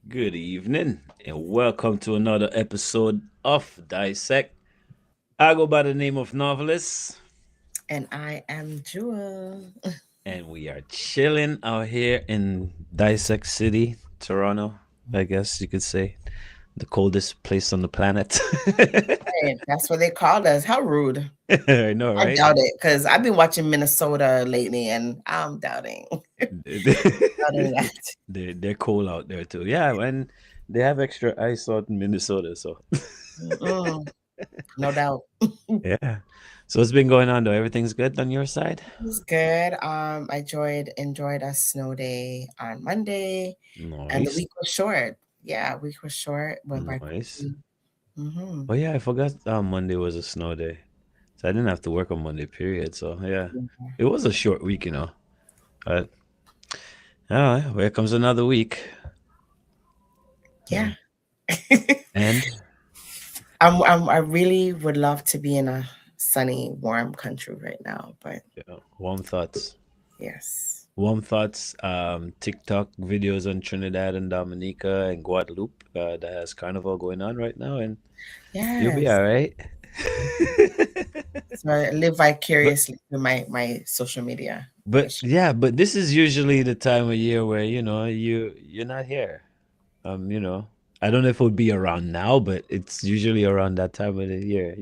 Good evening, and welcome to another episode of Dissect. I go by the name of Novelist, And I am Jewel. and we are chilling out here in Dissect City, Toronto, I guess you could say. The coldest place on the planet. Hey, that's what they called us. How rude. I know, I right? doubt it because I've been watching Minnesota lately and I'm doubting that. They're cold out there too. Yeah, and they have extra ice out in Minnesota, so Mm-mm, no doubt. yeah. So what's been going on though? Everything's good on your side? It was good. I enjoyed a snow day on Monday and the Nice. week was short. Yeah, week was short, went by Nice. quickly. Mm-hmm. Oh yeah, I forgot Monday was a snow day. So I didn't have to work on Monday, period. So yeah. It was a short week. But all right, here comes another week. Yeah. So and I really would love to be in a sunny, warm country right now, but warm thoughts. yes. Warm thoughts, TikTok videos on Trinidad and Dominica and Guadeloupe that has carnival going on right now, and you'll be Yes. all right. So I live but vicariously through my social media. but Which, yeah, but this is usually the time of year where you're not here. You know, I don't know if it would be around now, but it's usually around that time of the year.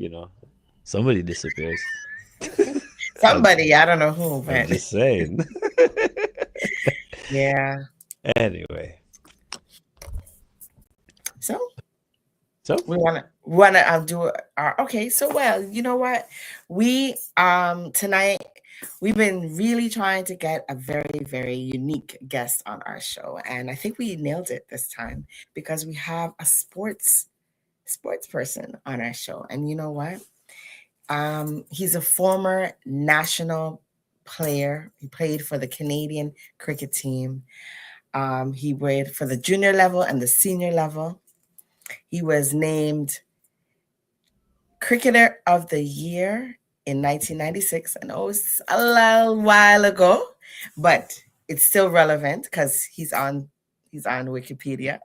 Somebody disappears. I'm, somebody, I don't know who, I'm but just saying. yeah. Anyway, So so we wanna do our okay. So well, you know what? We tonight we've been really trying to get a very unique guest on our show, and I think we nailed it this time because we have a sports person on our show. And you know what? He's a former national player. He played for the Canadian cricket team. He played for the junior level and the senior level. He was named Cricketer of the Year in 1996. I know it's a little while ago, but it's still relevant because he's on Wikipedia,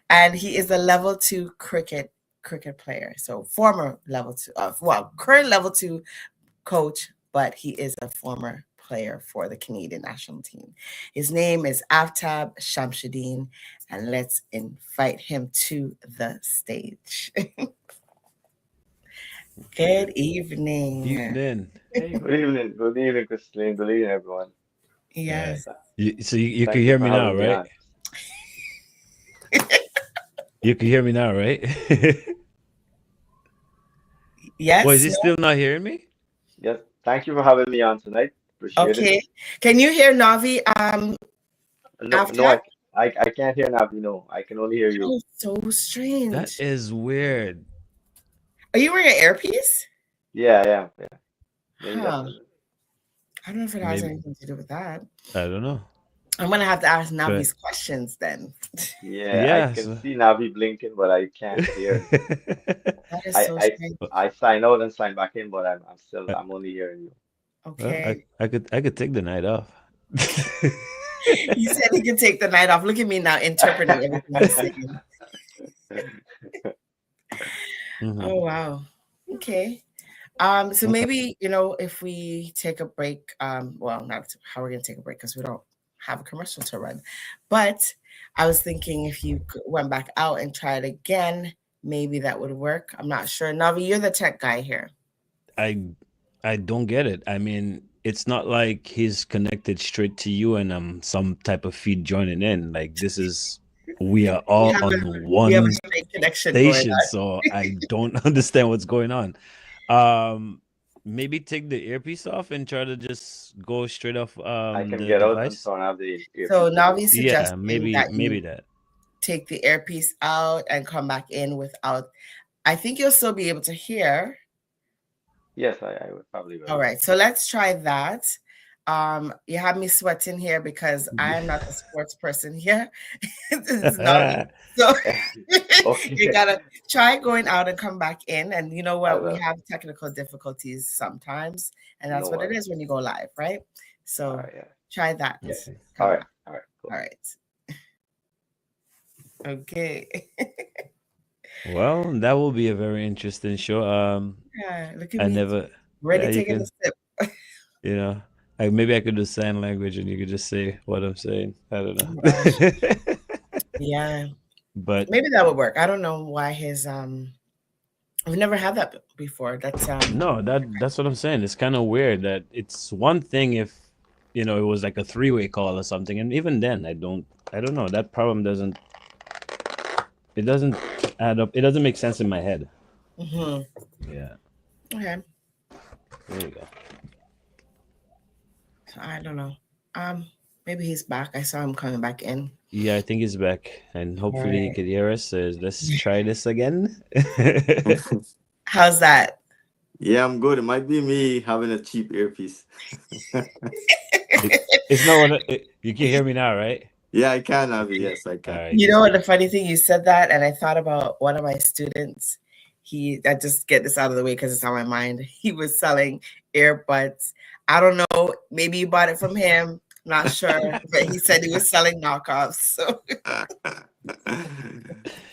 and he is a level two cricket player. So former level two, current level two coach, but he is a former player for the Canadian national team. His name is Aftab Shamsudeen, and let's invite him to the stage. Good evening. evening. Hey, good evening. Good evening, Christine. Good evening, everyone. Yeah. Yes. So you can Thank you hear for me now, having me right? on. You can hear me now, right? Well, is Yes. he still not hearing me? Yes, thank you for having me on tonight. Appreciate it. Okay. Can you hear Navi No, no, Aftab? I can't hear Navi. No, I can only hear That you. is so That strange. is weird. Are you wearing an earpiece? Yeah, yeah, yeah. Maybe that's Huh. it. I don't know if it has Maybe anything to do with that. I don't know. I'm gonna have to ask But Navi's questions then. Yeah, I yeah, can so see Navi blinking, but I can't hear anything. That is I, so I, strange. I sign out and sign back in, but uh, I'm only hearing you. well, I, Okay. I could I could take the night off. He said he could take the night off. Look at me now interpreting everything he's saying. Mhm. Oh wow. Okay. So Okay. maybe, if we take a break, well, not how we're gonna take a break because we don't have a commercial to run. But I was thinking if you went back out and tried again, maybe that would work. I'm not sure. Navi, you're the tech guy here. I I don't get it. I mean, it's not like he's connected straight to you and some type of feed joining in. Like this is we are We all have on a we have a one straight connection going station, so I don't understand what's going on. Maybe take the earpiece off and try to just go straight off I can the get out and device. turn off the So earpiece if you Navi's want. Yeah, suggesting maybe that maybe you that. take the earpiece out and come back in without. I think you'll still be able to hear. Yes, I would probably will. All right, so let's try that. You have me sweating here because I am not the sports person here. It's Navi. So you Okay, gotta try going out and come back in. And you know I what? We will. have technical difficulties sometimes, and that's No what it worries. is when you go live, right? All So right, yeah. try that. Yeah. Okay. All Come right. back. All right. Cool. All right. Okay. Well, that will be a very interesting show. Yeah, look at I me never, ready yeah, you taking a can, sip. you know, like maybe I could do sign language and you could just say what I'm saying. I don't Oh my know. gosh. Yeah. But Maybe that would work. I don't know why his I've never had that before. That's no, that's what I'm saying. It's kind of weird that it's one thing if, it was like a three-way call or something, and even then, I don't know. That problem it doesn't add up. It doesn't make sense in my head. mhm. Yeah, Okay. there you go. So I don't know. Um maybe he's back. I saw him coming back in. Yeah, I think he's back, and All hopefully he right. could hear us. So let's try this again. How's that? Yeah, I'm good. It might be me having a cheap earpiece. It, it's not what you can hear me now, right? Yeah, I can have it. Yes, I All can. right, You just know what make. the funny thing you said that, and I thought about one of my students. I just get this out of the way because it's on my mind. He was selling earbuds. I don't know, maybe you bought it from him, not sure, but he said he was selling knockoffs. So,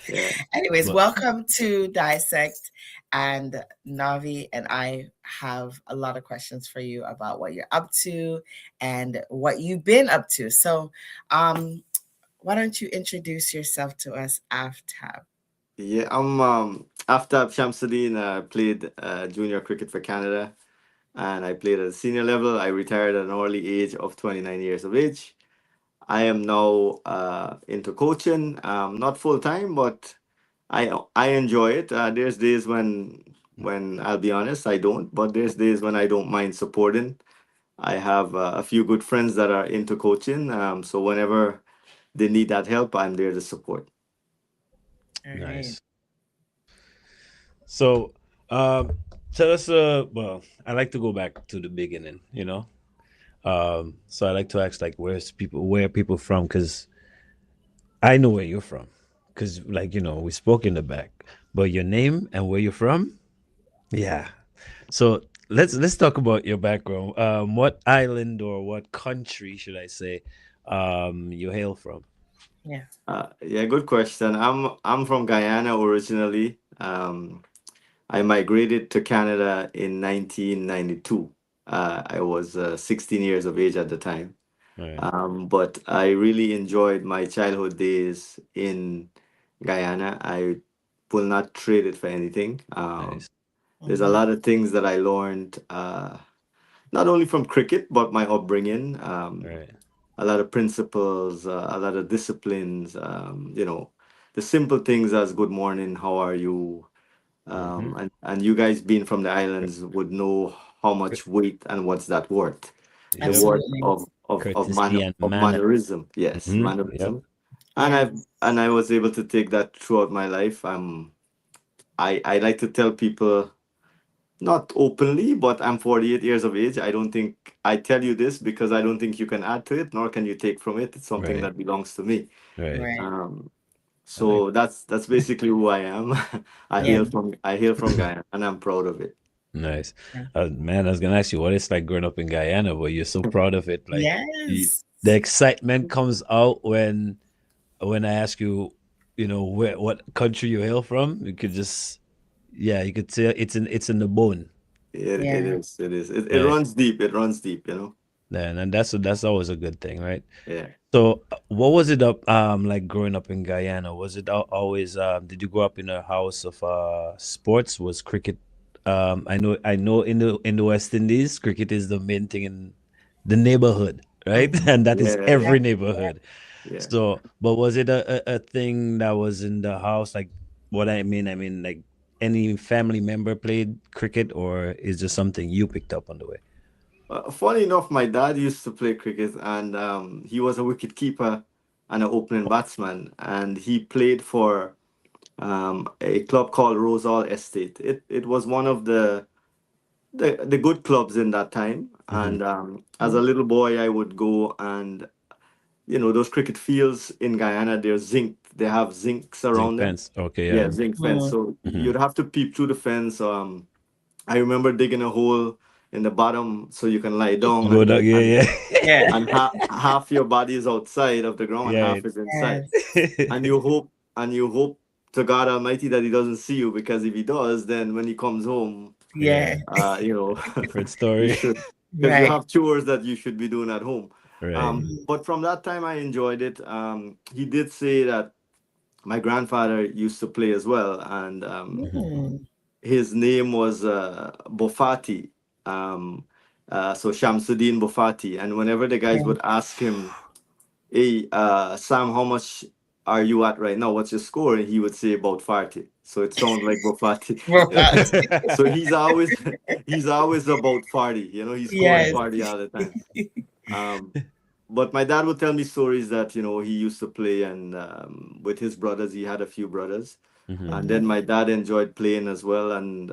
Yeah. anyways, But welcome to Dissect. And Navi and I have a lot of questions for you about what you're up to and what you've been up to. So, why don't you introduce yourself to us, Aftab? Yeah, I'm Aftab Shamsudeen. Played junior cricket for Canada, and I played at a senior level. I retired at an early age of 29 years of age. I am now into coaching, not full time, but I enjoy it. There's days when I'll be honest, I don't, but there's days when I don't mind supporting. I have a few good friends that are into coaching, so whenever they need that help, I'm there to support. All right. nice. So, um, tell us. Well, I like to go back to the beginning. So I like to ask like, where are people from? Because I know where you're from. Because like we spoke in the back, but your name and where you're from, yeah. So let's talk about your background. What island or what country should I say, you hail from? Yeah. Yeah, good question. I'm from Guyana originally. I migrated to Canada in 1992. I was 16 years of age at the time. All right, But I really enjoyed my childhood days in Guyana. I will not trade it for anything. nice. There's a Hmm. lot of things that I learned, not only from cricket, but my upbringing. All right. A lot of principles, a lot of disciplines, the simple things as good morning, how are you? Mm-hmm. And you guys being from the islands would know how much weight and what's that worth. The Yep. word Absolutely. Courtesy and of manner. mannerism. Yes, Mm-hmm. Yep. mannerism. And Yeah. I was able to take that throughout my life. I like to tell people, not openly, but I'm 48 years of age. I don't think I tell you this because I don't think you can add to it, nor can you take from it. It's something Right. that belongs to me. Right. Right. Um, I like. so that's basically who I am. Yeah. I hail from Guyana, and I'm proud of it. Nice. Yeah. Man, I was gonna ask you what it's like growing up in Guyana, but you're so proud of it. Like Yes. the excitement comes out when I ask you, what country you hail from. You could just, yeah, you could say it's in the bone. It Yeah. is. It is. It Right. runs deep. It runs deep. And that's always a good thing, right? Yeah. So, what was it up like growing up in Guyana? Was it always did you grow up in a house of sports? Was cricket I know in the West Indies, cricket is the main thing in the neighborhood, right? Mhm. And that is Yeah. Yeah. every Yeah. neighborhood. Yeah. So, but was it a thing that was in the house? Like, what I mean, like any family member played cricket, or is just something you picked up on the way? Funny enough, my dad used to play cricket, and he was a wicket keeper and an opening batsman, and he played for a club called Rosal Estate. It was one of the good clubs in that time. Hmm. And as a little boy, I would go, and those cricket fields in Guyana, they're zinc. They have zincs Zinc around them. fence. Okay, yeah. Yeah, zinc fence. Mhm. So Hmm. you'd have to peep through the fence. I remember digging a hole in the bottom so you can lie down, Go and down, you yeah, Yeah. yeah. half your body is outside of the ground and Yeah. half is inside. Yes. And you hope and you hope to God Almighty that he doesn't see you, because if he does, then when he comes home, Yeah. Yeah. you know, Different you story. should, because you Right. have chores that you should be doing at home. Right. But from that time, I enjoyed it. He did say that my grandfather used to play as well, and Hmm. Mm. his name was Bofati. Um, so Shamsudeen Bofati. And whenever the guys Yeah. would ask him, "Hey, Sam, how much are you at right now? What's your score?" And he would say about 40. So it sounds like Bofati. Well, So he's always he's always about 40. You know, he's scoring yes. Right. 40 all the time. Um, but my dad would tell me stories that, he used to play, and with his brothers, he had a few brothers. Hmm. And then Mhm. my dad enjoyed playing as well. And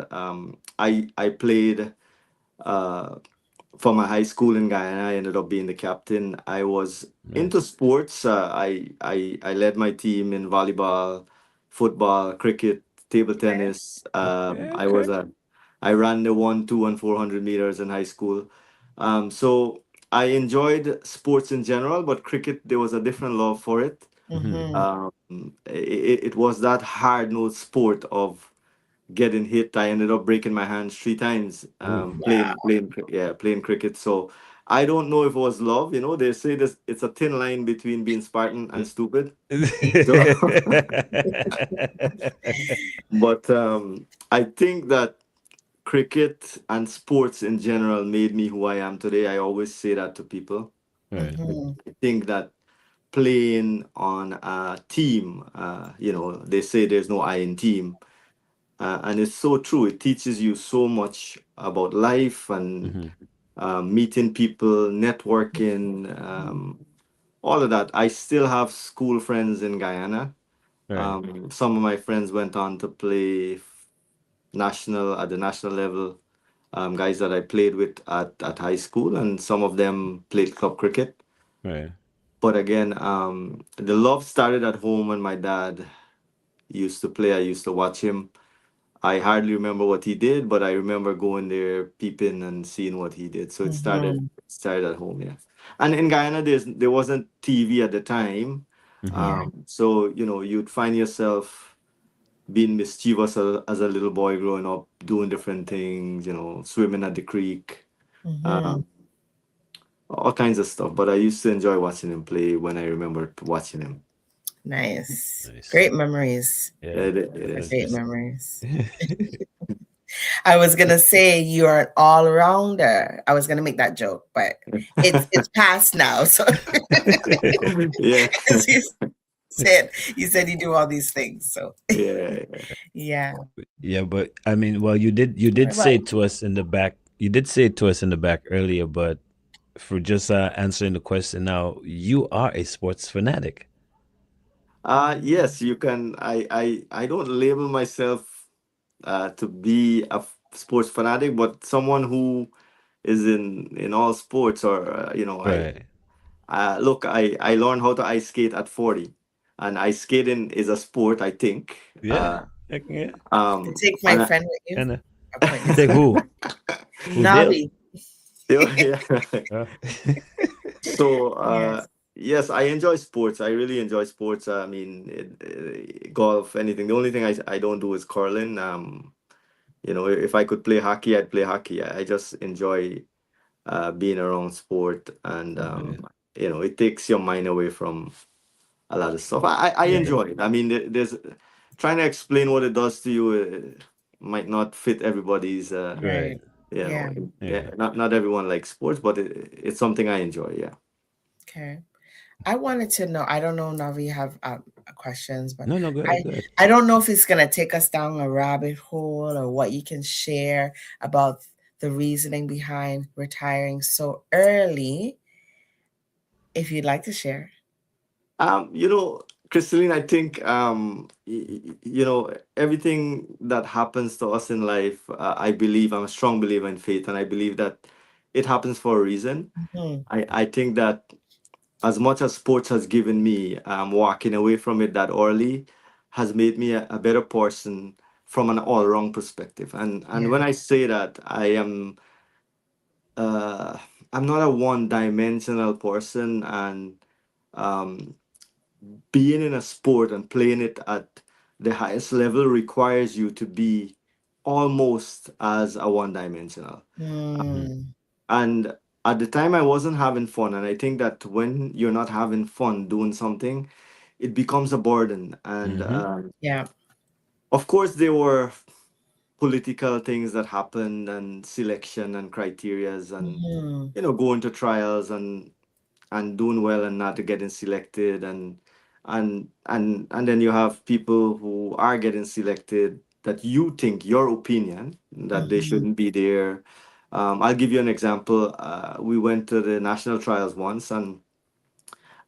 I played uh, for my high school in Guyana. I ended up being the captain. I was into Nice. sports. I led my team in volleyball, football, cricket, table tennis. Okay. Okay. I ran the 1, 2, and 400 meters in high school. So I enjoyed sports in general, but cricket, there was a different love for it. Hmm. Mhm. It was that hard nosed sport of getting hit. I ended up breaking my hands 3 times Ooh. Wow. playing cricket. So I don't know if it was love. They say this, it's a thin line between being Spartan and stupid. So, but I think that cricket and sports in general made me who I am today. I always say that to people. Right. Mhm. I think that playing on a team, they say there's no I in team. And it's so true. It teaches you so much about life and Hmm. meeting people, networking, all of that. I still have school friends in Guyana. Right. Some of my friends went on to play national at the national level. Guys that I played with at high school, and some of them played club cricket. Right. But again, the love started at home when my dad used to play. I used to watch him. I hardly remember what he did, but I remember going there, peeping and seeing what he did. So it Mhm. started at home, yeah. And in Guyana, there wasn't TV at the time, Hmm. Yeah. so you'd find yourself being mischievous as a little boy growing up, doing different things, swimming at the creek, uh, Mhm. all kinds of stuff. But I used to enjoy watching him play when I remembered watching him. Nice. Nice. Great memories. Yeah. It Are is. great 100%. memories. I was gonna say you are an all rounder. I was gonna make that joke, but it's past now. So Yeah, 'cause you said you do all these things. So yeah. yeah. Yeah, but I mean, well, you did say Well, it to us in the back. You did say it to us in the back earlier, but for just answering the question now, you are a sports fanatic. Yes, you can. I don't label myself to be a sports fanatic, but someone who is in all sports, or Right. I look. I learned how to ice skate at 40, and ice skating is a sport, I think. Yeah. Heck yeah. take my And friend with you. And I'll point you take somewhere. who? Who Dale? Navi. yeah. Uh, So, Yes. yes, I enjoy sports. I really enjoy sports. I mean, golf, anything. The only thing I don't do is curling. If I could play hockey, I'd play hockey. I just enjoy being around sport, and right. it takes your mind away from a lot of stuff. I Yeah. enjoy it. I mean, there's trying to explain what it does to you might not fit everybody's. Right. Right. Yeah. Yeah, Yeah. not everyone likes sports, but it's something I enjoy. Yeah. Okay. I wanted to know. I don't know, Navi, have questions, but No, no, I good, good. I don't know if it's gonna take us down a rabbit hole or what you can share about the reasoning behind retiring so early. If you'd like to share. Crystalline, I think everything that happens to us in life, I believe I'm a strong believer in faith, and I believe that it happens for a reason. Mhm. I think that as much as sports has given me, walking away from it that early has made me a better person from an all round perspective. And Yeah. when I say that, uh I'm not a one dimensional person, and um being in a sport and playing it at the highest level requires you to be almost as a one-dimensional. Mm-hmm. And at the time, I wasn't having fun. And I think that when you're not having fun doing something, it becomes a burden. And Mm-hmm. Yeah. of course, there were political things that happened and selection and criterias and Mm-hmm. going to trials and doing well and not getting selected and then you have people who are getting selected that you think your opinion that they Mm-hmm. shouldn't be there. I'll give you an example. We went to the national trials once and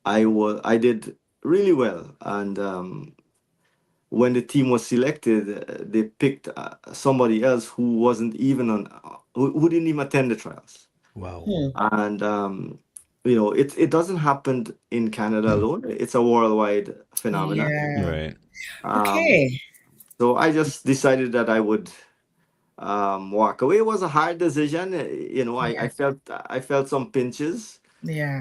I did really well and when the team was selected, they picked somebody else who wasn't even on who didn't even attend the trials. Wow. Hmm. And it doesn't happen in Canada alone. It's a worldwide phenomenon. Yeah. Right. Um, Okay. so I just decided that I would walk away. It was a hard decision. I Yeah. felt some pinches. Yeah.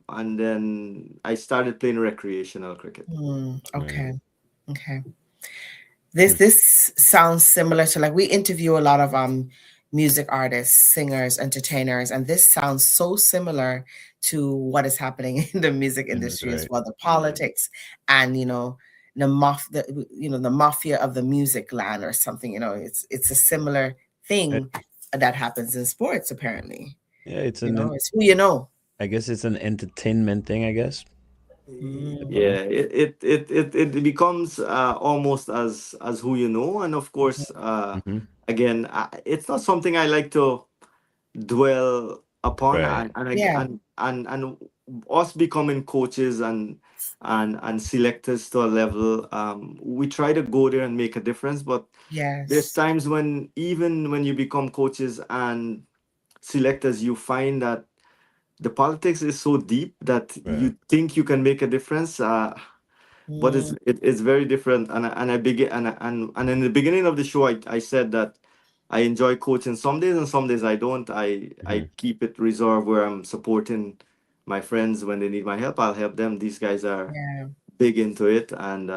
And then I started playing recreational cricket. Hmm. Right. Okay. Okay. This sounds similar to, like, we interview a lot of music artists, singers, entertainers, and this sounds so similar to what is happening in the music industry as Right. well, the Yeah. politics and the mafia of the music land or something. It's a similar I, thing that happens in sports apparently. yeah, it's an It's who you know. I guess it's an entertainment thing, I guess. Mm, Yeah, it becomes almost as who you know, and of course, Mm-hmm. again, it's not something I like to dwell upon, Right. yeah. and us becoming coaches and selectors to a level, we try to go there and make a difference, but there's Yes. times when even when you become coaches and selectors, you find that the politics is so deep that Right. you think you can make a difference, but Mm, it's very different. And I begin and in the beginning of the show, I said that I enjoy coaching some days and some days I don't. I Mm-hmm. keep it reserved where I'm supporting my friends when they need my help. I'll help them. These guys are yeah. big into it, and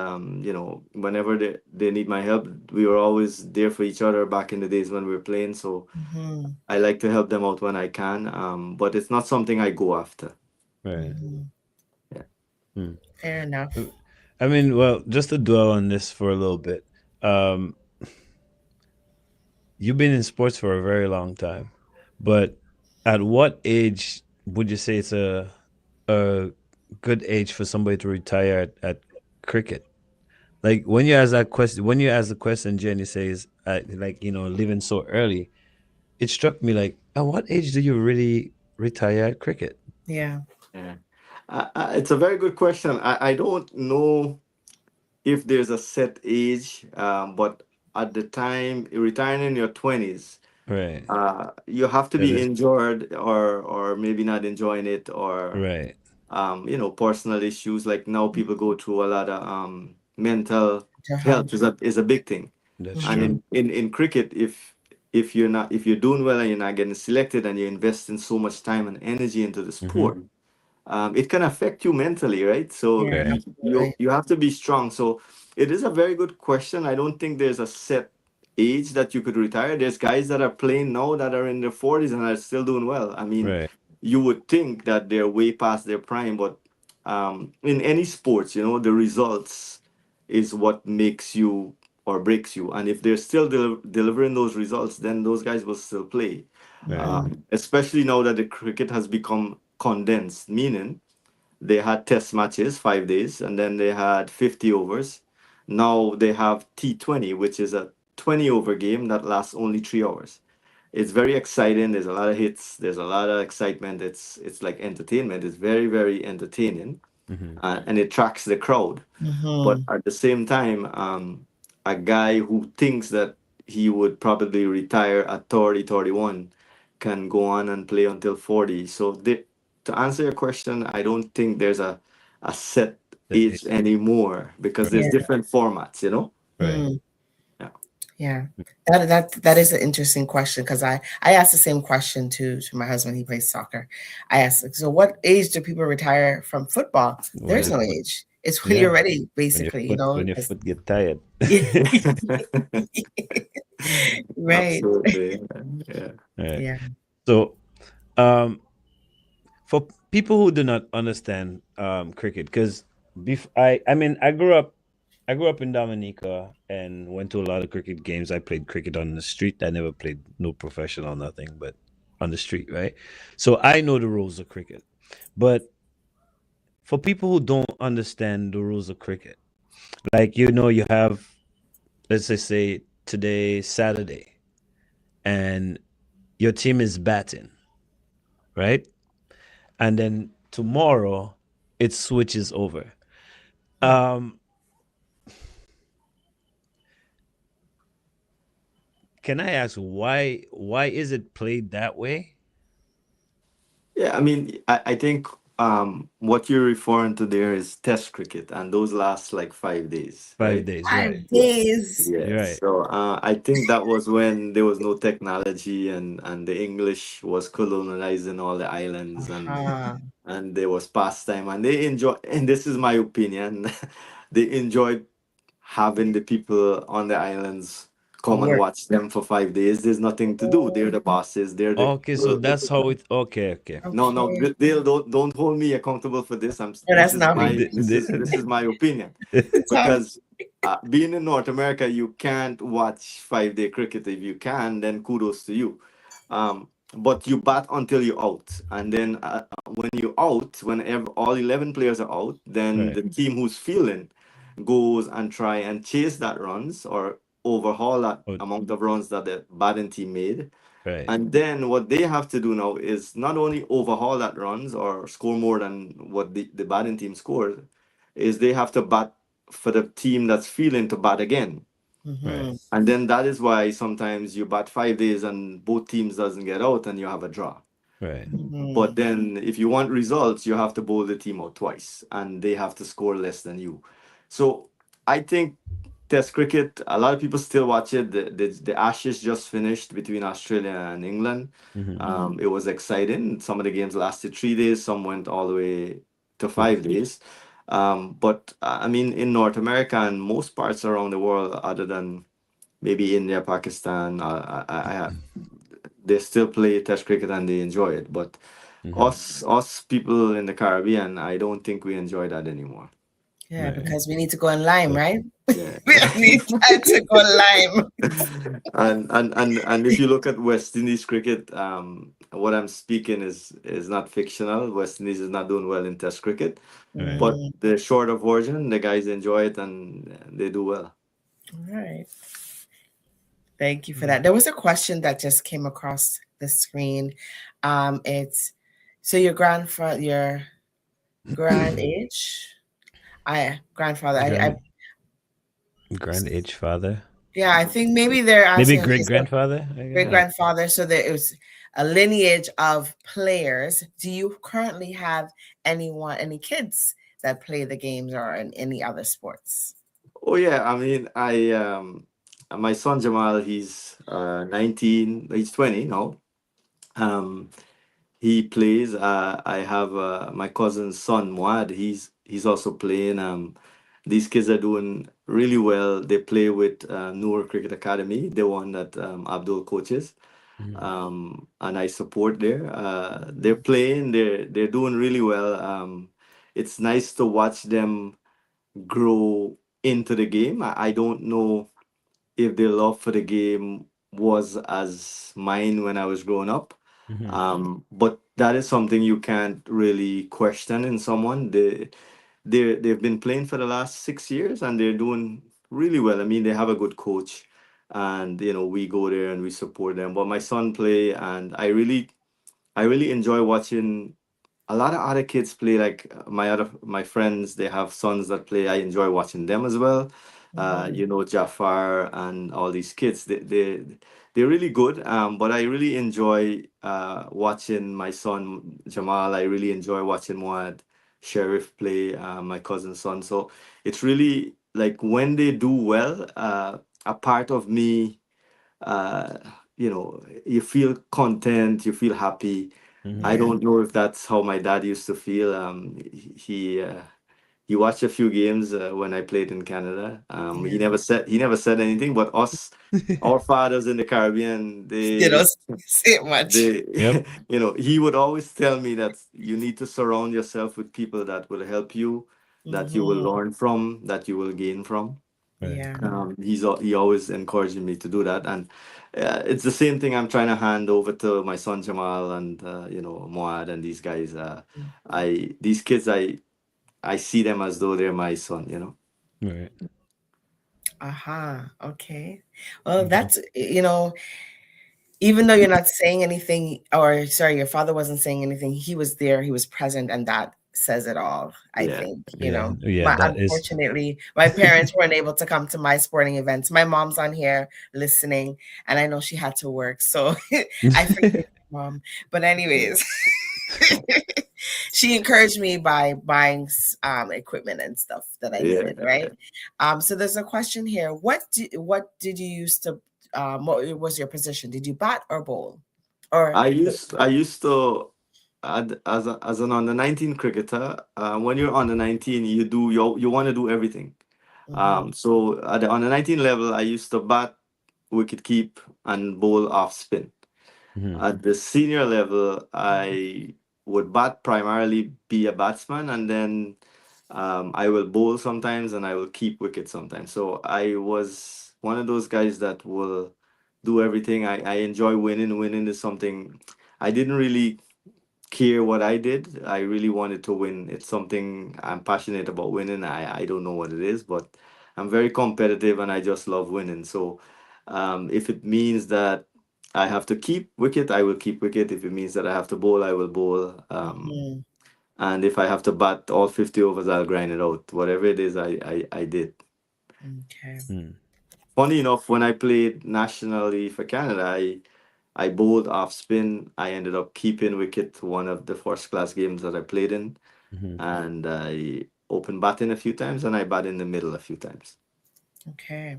whenever they need my help, we were always there for each other back in the days when we were playing. So Hmm. I like to help them out when I can, but it's not something I go after. Right. Hmm. Yeah. Hmm. Fair enough. I mean, well, just to dwell on this for a little bit. Um, you've been in sports for a very long time, but at what age would you say it's a good age for somebody to retire at cricket? Like when you ask the question, Jenny says, like leaving so early. It struck me like, at what age do you really retire at cricket? Yeah. Yeah. It's a very good question. I don't know if there's a set age, but at the time, retiring in your 20s, Right. you have to That be is injured or maybe not enjoying it or right. personal issues. Like now, people go through a lot of mental To help. health is a big thing. That's And true. Hmm. in cricket, if you're doing well and you're not getting selected and you're investing so much time and energy into the Mm-hmm. sport, it can affect you mentally, right? So Yeah. Right. Absolutely. you have to be strong. So it is a very good question. I don't think there's a set age that you could retire. There's guys that are playing now that are in their 40s and are still doing well. I mean, Right. you would think that they're way past their prime, but in any sports, the results is what makes you or breaks you. And if they're still delivering those results, then those guys will still play. Right. Hmm. Especially now that the cricket has become condensed, meaning they had test matches, 5 days, and then they had 50 overs. Now they have T20, which is a 20 over game that lasts only 3 hours. It's very exciting. There's a lot of hits. There's a lot of excitement. It's like entertainment. It's very, very entertaining, Mm-hmm. and it tracks the crowd. But Hmm. at the same time, a guy who thinks that he would probably retire at 30, 31 can go on and play until 40. So to answer your question, I don't think there's a set That age. age anymore because there's Right. Yeah. different formats, you know? Right. Hmm. Yeah. Yeah. That is an interesting question, because I asked the same question to my husband. He plays soccer. I asked, so what age do people retire from football? What There's is no what? age. It's when you're Yeah. ready, When your basically, you foot know. when your foot get tired. Right. Absolutely. Yeah. Right. Yeah. So, um, for people who do not understand cricket, because I mean I grew up in Dominica and went to a lot of cricket games. I played cricket on the street. I never played no professional nothing, but on the street, right? So I know the rules of cricket. But for people who don't understand the rules of cricket, like you have, let's just say today Saturday, and your team is batting, right? And then tomorrow it switches over. Mm. Um, can I ask why is it played that way? Yeah, I mean, I think what you're referring to there is test cricket, and those last like 5 days, Five right? days, right? 5 days. You're Yes. right. So I think that was when there was no technology, and the English was colonizing all the islands, Uh-huh. and there was pastime, and they enjoy. And this is my opinion, they enjoyed having the people on the islands come and Work. watch them for 5 days. There's nothing to do. They're Oh, the bosses. They're the Okay, so that's how it. Okay, okay. no, no, okay. Dale, don't hold me accountable for this. No, This that's is not my me. this is my opinion, Talk. because being in North America, you can't watch 5 day cricket. If you can, then kudos to you. But you bat until you're out, and then when you're out, whenever all 11 players are out, then Right. the team who's fielding goes and try and chase that runs or overhaul that Oh, amount of runs that the batting team made, right. and then what they have to do now is not only overhaul that runs or score more than what the batting team scored, is they have to bat for the team that's feeling to bat again. Right. Mm-hmm. And then that is why sometimes you bat 5 days and both teams doesn't get out and you have a draw. Right. Mm-hmm. But then if you want results, you have to bowl the team out twice and they have to score less than you. So I think Test cricket, a lot of people still watch it. The Ashes just finished between Australia and England. Mm-hmm. It was exciting. Some of the games lasted 3 days, some went all the way to Four. 5 days. But I mean, in North America and most parts around the world, other than maybe India, Pakistan, they still play Test cricket and they enjoy it. But Mm-hmm. us people in the Caribbean, I don't think we enjoy that anymore. Yeah, Right. because we need to go in lime, So, right? Yeah. We need time to go lime. And if you look at West Indies cricket, what I'm speaking is not fictional. West Indies is not doing well in Test cricket, right. but Mm, the shorter version, the guys enjoy it and they do well. all right. Thank you for that. There was a question that just came across the screen. It's so your grand age, I grandfather. I Grand grand age father. yeah, I think maybe they're Maybe asking, okay, great so grandfather. great grandfather. So there was a lineage of players. Do you currently have any kids that play the games or in any other sports? Oh yeah, I mean, I my son Jamal, he's 19, he's 20 now. Um, he plays. I have my cousin's son Muad. He's also playing. These kids are doing really well. They play with Noor Cricket Academy, the one that Abdul coaches. Mhm. And I support there. They're playing. They're doing really well. It's nice to watch them grow into the game. I don't know if their love for the game was as mine when I was growing up. Mhm. But that is something you can't really question in someone. They've been playing for the last 6 years and they're doing really well. I mean, they have a good coach, and we go there and we support them. But my son play, and I really enjoy watching a lot of other kids play. Like my friends, they have sons that play. I enjoy watching them as well. Mhm. Jafar and all these kids, they're really good. But I really enjoy watching my son Jamal. I really enjoy watching Muad Sheriff play, my cousin's son. So it's really like when they do well, a part of me, uh, you feel content, you feel happy. I Mhm. Yeah. don't know if that's how my dad used to feel. He he watched a few games when I played in Canada. Yeah. He never said anything, but us, our fathers in the Caribbean, You know, say it much. they, Yep. he would always tell me that you need to surround yourself with people that will help you, that you will Hmm. learn from, that you will gain from. Right. Yeah. He always encouraging me to do that, and it's the same thing I'm trying to hand over to my son Jamal and Moad and these guys. I these kids I see them as though they're my son. Right. Aha. Okay. Well, Hmm. that's, even though you're not saying anything, or sorry, your father wasn't saying anything, he was there, he was present, and that says it all, I Yeah, think. Yeah. Yeah. That is. Unfortunately, my parents weren't able to come to my sporting events. My mom's on here listening, and I know she had to work, so I forgive mom. But anyways, she encouraged me by buying equipment and stuff that I yeah. needed, right? So there's a question here. What did you use to what was your position? Did you bat or bowl? Or I used to as an under 19 cricketer. When you're under 19, you want to do everything. Mhm. So at the under 19 level, I used to bat, wicket keep, and bowl off spin. Hmm. At the senior level, I would bat primarily be a batsman, and then I will bowl sometimes, and I will keep wicket sometimes. So I was one of those guys that will do everything. I enjoy winning. Winning is something I didn't really care what I did. I really wanted to win. It's something I'm passionate about winning. I don't know what it is, but I'm very competitive and I just love winning. So if it means that I have to keep wicket, I will keep wicket. If it means that I have to bowl, I will bowl. Mhm. And if I have to bat all 50 overs, I'll grind it out. Whatever it is, I did. Okay. Mm. Funny enough, when I played nationally for Canada, I bowled off spin. I ended up keeping wicket one of the first class games that I played in, Hmm. and I opened batting a few times, and I bat in the middle a few times. Okay.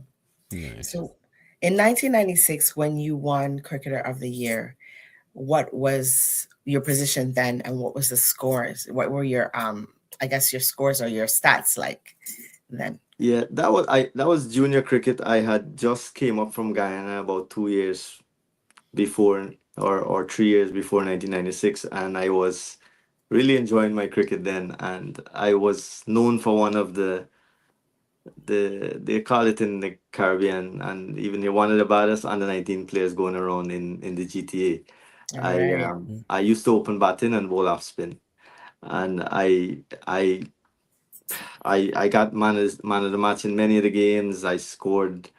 Nice. So in 1996, when you won Cricketer of the Year, what was your position then, and what was the scores? What were your I guess your scores or your stats like then? Yeah, that was junior cricket. I had just came up from Guyana about 2 years before, or 3 years before 1996, and I was really enjoying my cricket then, and I was known for one of they call it in the Caribbean, and even here one of the baddest under 19 players going around in the GTA. All I right. um I used to open batting and bowl off spin, and I got man of the match in many of the games. I scored.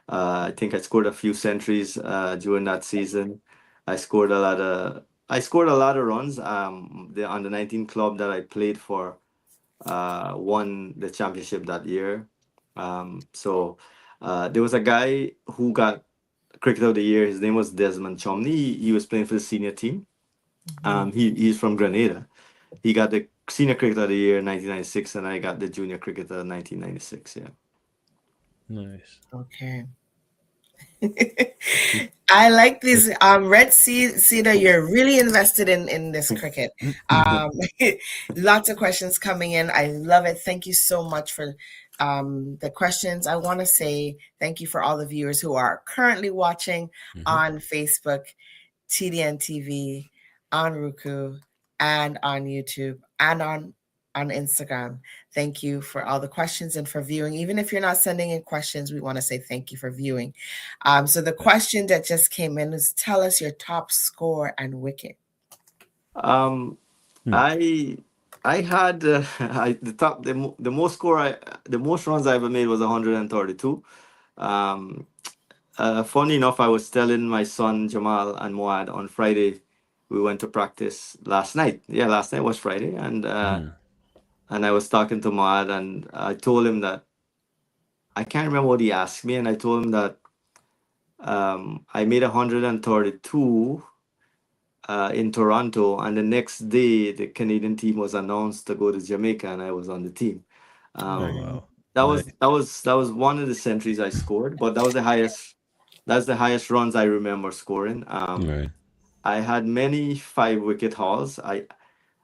I think I scored a few centuries during that season. I scored a lot of runs. The under 19 club that I played for won the championship that year. There was a guy who got Cricket of the Year. His name was Desmond Chomney. He was playing for the senior team. Mhm. He's from Grenada. He got the Senior Cricket of the Year in 1996, and I got the Junior Cricket of 1996. Yeah. Nice. Okay. I like this. Red Sea Cedar, you're really invested in this cricket. Um, Lots of questions coming in. I love it. Thank you so much for the questions. I want to say thank you for all the viewers who are currently watching Hmm. on Facebook, TDN TV, on Roku, and on YouTube, and on Instagram. Thank you for all the questions and for viewing. Even if you're not sending in questions, we want to say thank you for viewing. So the question that just came in is, tell us your top score and wicket. Um, Hmm. I I had the most runs I ever made was 132. Um, Funny enough, I was telling my son Jamal and Moad on Friday. We went to practice last night. Yeah, last night was Friday, Hmm. and I was talking to Moad, and I told him that I can't remember what he asked me, and I told him that I made 132 in Toronto, and the next day the Canadian team was announced to go to Jamaica, and I was on the team. Oh Um, wow. that Nice. was that was that was one of the centuries I scored, but that was the highest. That's the highest runs I remember scoring. Right. I had many 5 wicket hauls.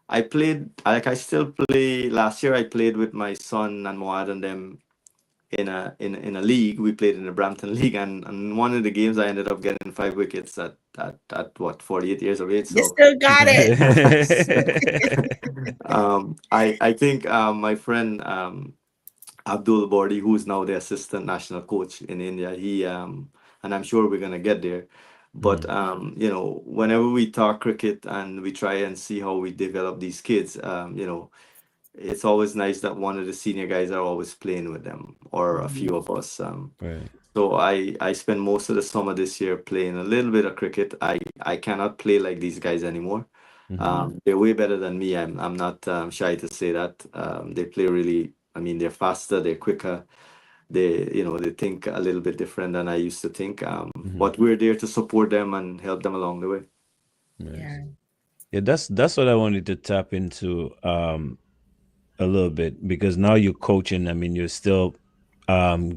I played, like I still play. Last year I played with my son and Moad and them in a league. We played in the Brampton League, and one of the games I ended up getting 5 wickets at what, 48 years of age. You So still got it. I think my friend Abdul Bordi, who's now the assistant national coach in India, he and I'm sure we're gonna get there. But Mhm. whenever we talk cricket and we try and see how we develop these kids, it's always nice that one of the senior guys are always playing with them, or a few Mhm. of us. Right. So I spent most of the summer this year playing a little bit of cricket. I cannot play like these guys anymore. Hmm. They're way better than me. I'm not shy to say that. They play really. I mean, they're faster, they're quicker. They think a little bit different than I used to think. Hmm. But we're there to support them and help them along the way. Nice. Yeah. Yeah, that's what I wanted to tap into a little bit, because now you're coaching. I mean, you're still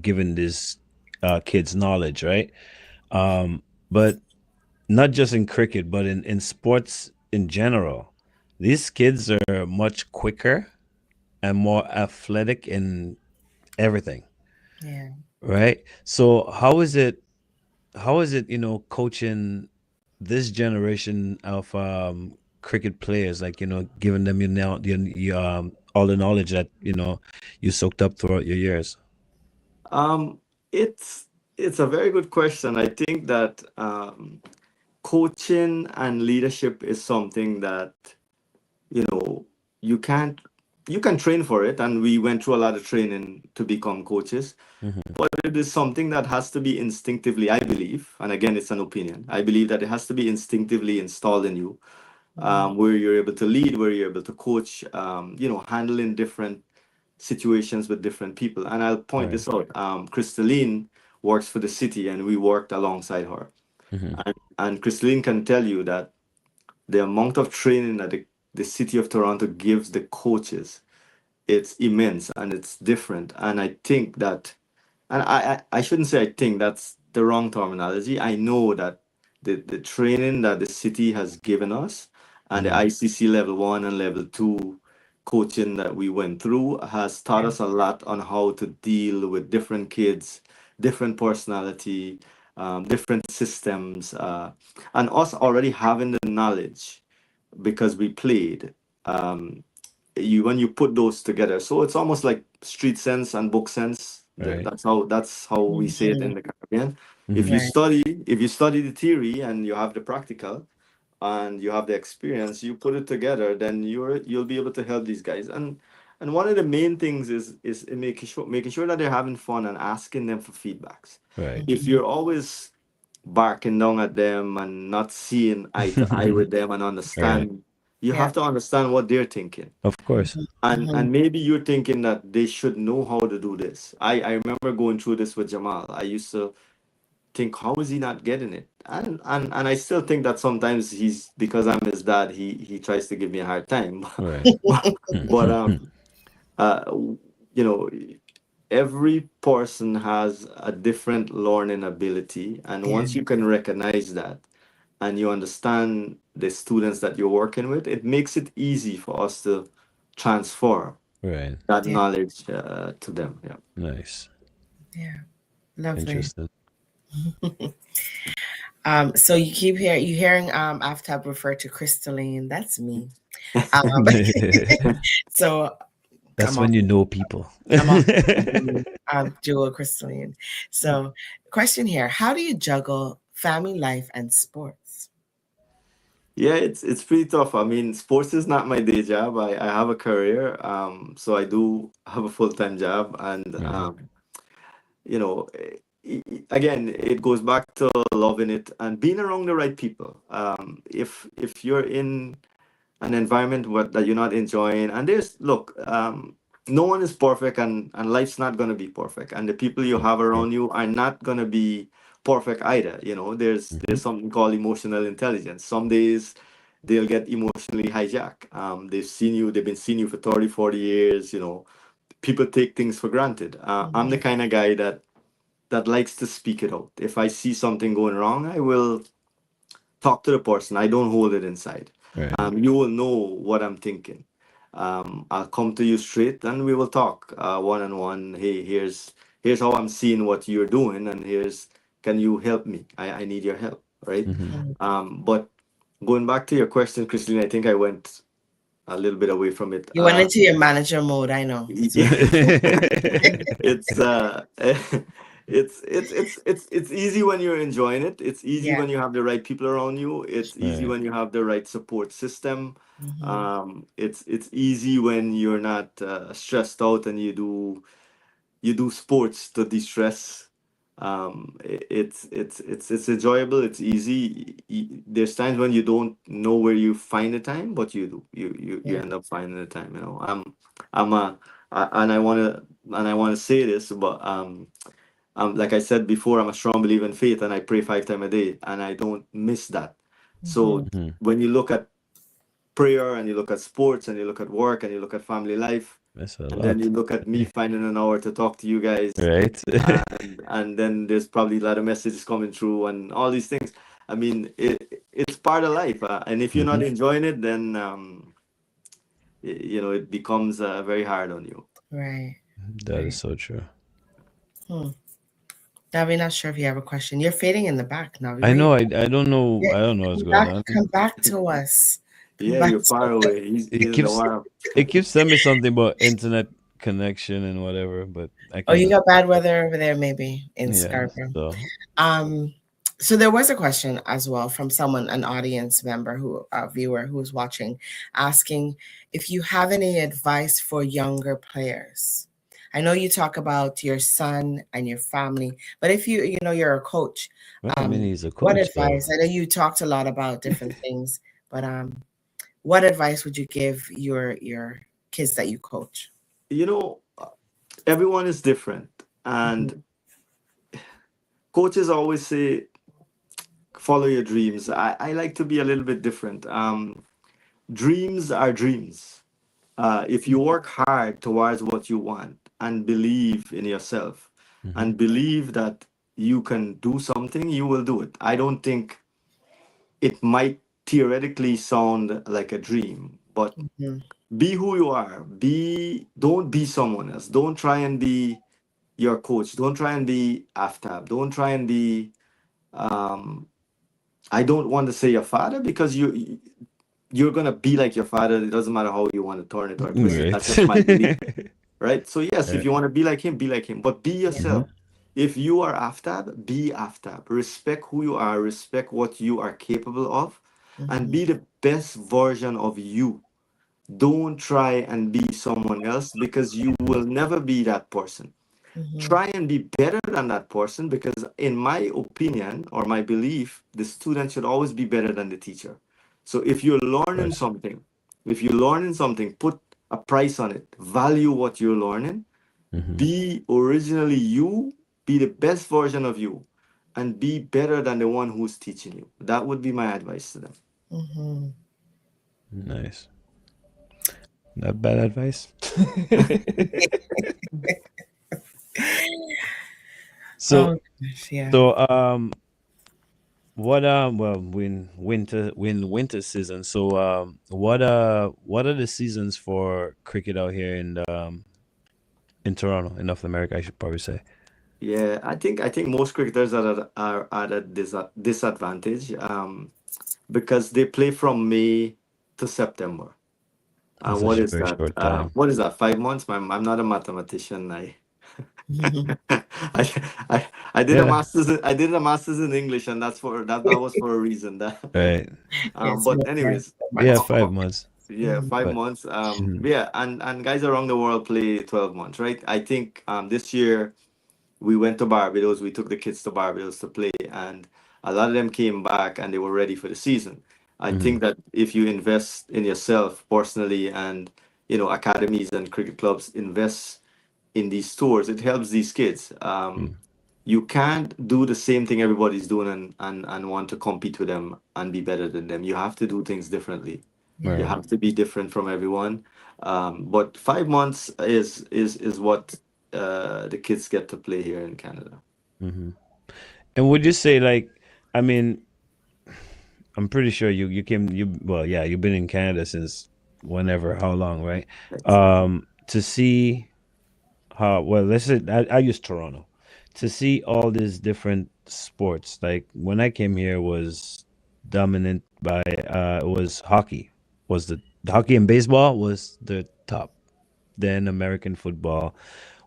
giving these kids knowledge, right? But not just in cricket, but in sports in general. These kids are much quicker and more athletic in everything, Yeah. right? So how is it coaching this generation of cricket players, like giving them all the knowledge that you soaked up throughout your years. Um, it's it's a very good question. I think that coaching and leadership is something that you know you can't you can train for it, and we went through a lot of training to become coaches. Hmm. But it is something that has to be instinctively, I believe, and again, it's an opinion. I believe that it has to be instinctively installed in you, Mhm. where you're able to lead, where you're able to coach, handling different situations with different people. And I'll point Right. this out. Crystalline works for the city, and we worked alongside her. Hmm. And Crystalline can tell you that the amount of training that the city of Toronto gives the coaches, it's immense and it's different. And I think that, and I shouldn't say I think, that's the wrong terminology. I know that the training that the city has given us, and the Hmm. ICC level 1 and level 2 coaching that we went through, has taught Yeah. us a lot on how to deal with different kids, different personality, different systems, and us already having the knowledge because we played. Um, you When you put those together, so it's almost like street sense and book sense. Right. That's how we say it Mhm. in the Caribbean. if Hmm. you Right. study if you study the theory and you have the practical and you have the experience, you put it together, then you'll be able to help these guys. And one of the main things is making sure that they're having fun and asking them for feedbacks. Right. If Mhm. you're always barking down at them and not seeing eye to eye with them and Right. understand, you Yeah. have to understand what they're thinking. Of course. Mhm. And Mhm. maybe you're thinking that they should know how to do this. I remember going through this with Jamal. I used to think, how is he not getting it? And I still think that sometimes he's, because I'm his dad, he tries to give me a hard time. Right. But uh you know every person has a different learning ability, and Yeah. once you can recognize that and you understand the students that you're working with, it makes it easy for us to transfer Right. that Yeah. knowledge to them. Yeah. Nice. Yeah. Lovely. Interesting. So you hearing Aftab refer to Crystalline. That's me. Um, so That's I'm when you also know people. I'm also dual Crystalline. So question here: how do you juggle family life and sports? Yeah, it's pretty tough. I mean, sports is not my day job. I have a career, so I do have a full-time job, and Right. again, it goes back to loving it and being around the right people. If you're in an environment that you're not enjoying, and no one is perfect, and life's not going to be perfect, and the people you have Mhm. around you are not going to be perfect either. There's Mhm. something called emotional intelligence. Some days they'll get emotionally hijacked. They've been seeing you for 30, 40 years. People take things for granted. I'm the Mhm. kind of guy that likes to speak it out. If I see something going wrong, I will talk to the person. I don't hold it inside. Right. You will know what I'm thinking. I'll come to you straight and we will talk one on one. Hey, here's how I'm seeing what you're doing, and here's, can you help me? I need your help, right? Mm-hmm. Mhm. But going back to your question, Christine, I think I went a little bit away from it. You went into your manager mode, I know. So Yeah, it's it's easy when you're enjoying it. It's easy yeah. when you have the right people around you. It's easy Right. when you have the right support system. Hmm. It's easy when you're not stressed out and you do sports to de-stress. It's enjoyable. It's easy. There's times when you don't know where you find the time, but you do. You Yeah. end up finding the time. You know, I'm a and I wanna say this, but like I said before, I'm a strong believer in faith, and I pray 5 times a day, and I don't miss that. Hmm. So Mm-hmm. when you look at prayer, and you look at sports, and you look at work, and you look at family life, That's a and then lot. you look at me finding an hour to talk to you guys, Right. and then there's probably a lot of messages coming through and all these things. I mean, it's part of life, and if you're Mm-hmm. not enjoying it, then you know, it becomes very hard on you. Right. That is Right. so true. Hmm. Navi, not sure if you have a question. You're fading in the back, Navi. I Where you? know. I don't know. Yeah, I don't know what's come going back. on. Come back to us. Come Yeah, back you're to far us. away. He's It in the keeps wild. it keeps telling me something about internet connection and whatever, but I Oh, you cannot. got bad weather over there, maybe in Yeah. Scarborough. So. Um, so there was a question as well from someone, an audience member who, a viewer who was watching, asking if you have any advice for younger players. I know you talk about your son and your family, but if you know, you're a coach, Well, I mean, he's a what coach, so advice? I know you talked a lot about different things, but what advice would you give your kids that you coach? You know, everyone is different, Mhm. and coaches always say follow your dreams. I like to be a little bit different. Dreams are dreams. If you work hard towards what you want and believe in yourself hmm and believe that you can do something, you will do it. I don't think it might theoretically sound like a dream, but Mhm. be who you are. Don't be someone else. Don't try and be your coach. Don't try and be Aftab. Don't try and be um I don't want to say your father, because you're gonna be like your father. It doesn't matter how you want to turn it or twist it. That's Right. just my belief, right? So yes, if Right. you want to be like him, be like him, but be Yeah. hmm yourself. If you are Aftab, be Aftab. Respect who you are, respect what you are capable of, and Mhm. be the best version of you. Don't try and be someone else, because you will never be that person. Mhm. Try and be better than that person, because in my opinion or my belief, the student should always be better than the teacher. So if you're Of learning course. something, put a price on it, value what you're learning, hmm be originally you, be the best version of you, and be better than the one who's teaching you. That would be my advice to them. Mhm. Nice. Not bad advice. so Oh gosh, yeah. so what well when winter season. So what are the seasons for cricket out here in Toronto, in North America, I should probably say. Yeah, I think most cricketers are at a disadvantage, because they play from May to September. That's What such a is very that? short time. What is that? 5 months? I'm not a mathematician. I, I did a Yeah. master's in English, and that was for a reason. That, Right. It's but more than anyways, Yeah, months. 5 months. yeah, Mhm. five But months. mhm, Yeah, and guys around the world play 12 months, right? I think this year we went to Barbados. We took the kids to Barbados to play, and a lot of them came back and they were ready for the season. I think mhm, that if you invest in yourself personally, and academies and cricket clubs invest in these tours, it helps these kids. mm, You can't do the same thing everybody's doing, and want to compete with them and be better than them. You have to do things differently. You Yeah. right. have to be different from everyone. But 5 months is what the kids get to play here in Canada. hmm And would you say, like, I mean, I'm pretty sure you came you well, yeah, you've been in Canada since whenever, how long, right? Right. To see how well, let's say I use Toronto. To see all these different sports, like when I came here was dominant by it was hockey. Was the hockey and baseball was the top. Then American football.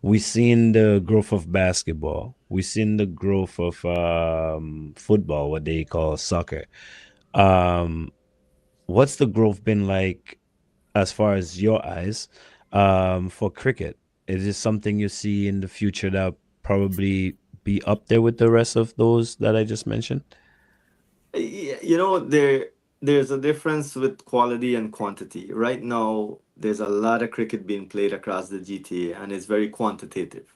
We seen the growth of basketball. We seen the growth of football, what they call soccer. Um, what's the growth been like as far as your eyes for cricket? Is this something you see in the future that probably be up there with the rest of those that I just mentioned? You know, there's a difference with quality and quantity. Right now, there's a lot of cricket being played across the GTA, and it's very quantitative.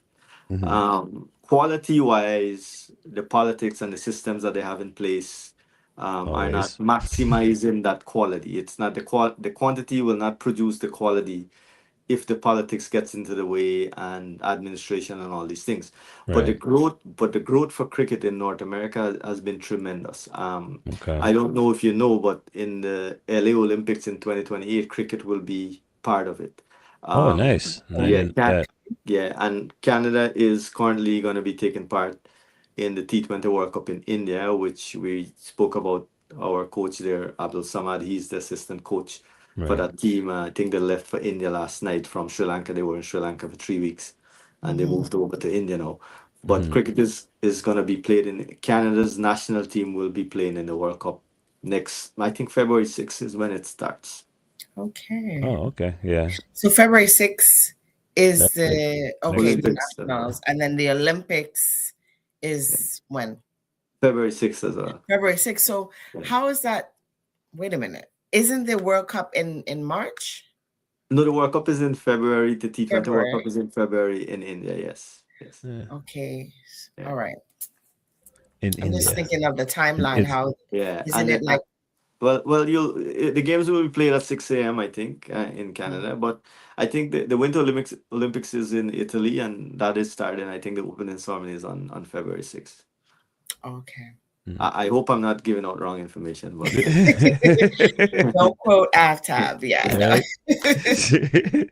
Hmm. Quality wise, the politics and the systems that they have in place are not Always. maximizing that quality. It's not the quantity will not produce the quality if the politics gets into the way and administration and all these things. Right. But the growth for cricket in North America has been tremendous. Okay. I don't know if you know, but in the LA Olympics in 2028, cricket will be part of it. Oh, Um, nice. And I yeah, didn't that. yeah, and Canada is currently going to be taking part in the T20 World Cup in India, which we spoke about. Our coach there, Abdul Samad, he's the assistant coach for Right. that team. I think they left for India last night from Sri Lanka. They were in Sri Lanka for 3 weeks, and they Mhm. moved over to India now. But Hmm. cricket is going to be played in Canada's national team will be playing in the World Cup next. I think February 6th is when it starts. Okay. Oh, okay. Yeah. So February 6th is That's like the next okay, week. the Olympics, nationals, and then the Olympics yeah, is when? February 6th as well. February 6th. So Yeah. how is that? Wait a minute. Isn't the World Cup in March? No, the World Cup is in February. The T20 World Cup February. is in February in India. Yes, yes, Yeah. Okay. yeah, All right. In I'm just India. thinking of the timeline. It's How yeah. isn't And it like well, the games will be played at 6 a.m. I think in mm, Canada, but I think the Winter Olympics is in Italy, and that is starting. I think the opening ceremony is on February 6th. okay. mhm. I hope I'm not giving out wrong information, but Don't quote Aftab. Yeah, Right? no.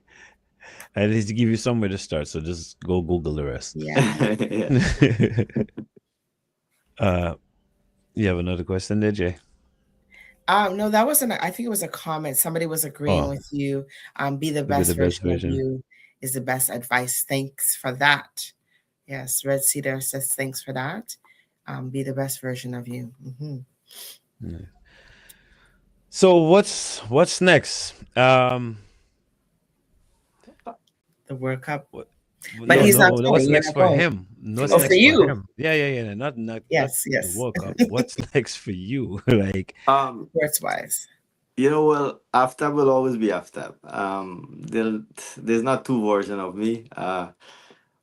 At least to give you somewhere to start, so just go Google the rest. Yeah. yeah. uh, you have another question there, Jay? No, that wasn't. I think it was a comment. Somebody was agreeing Oh, with you. Be the to be the best best version of version. you is the best advice. Thanks for that. Yes, Red Cedar says thanks for that. Be the best version of you. Yeah. So what's next? The World Cup, What, but no, he's not no, no. going. What's You're next not for going. him? What's Oh, for next for you. him? Yeah, yeah, yeah. Not Yes, the yes. World Cup. What's next for you? Like, um, Sports wise. well, Aftab will always be Aftab. There's not two version of me.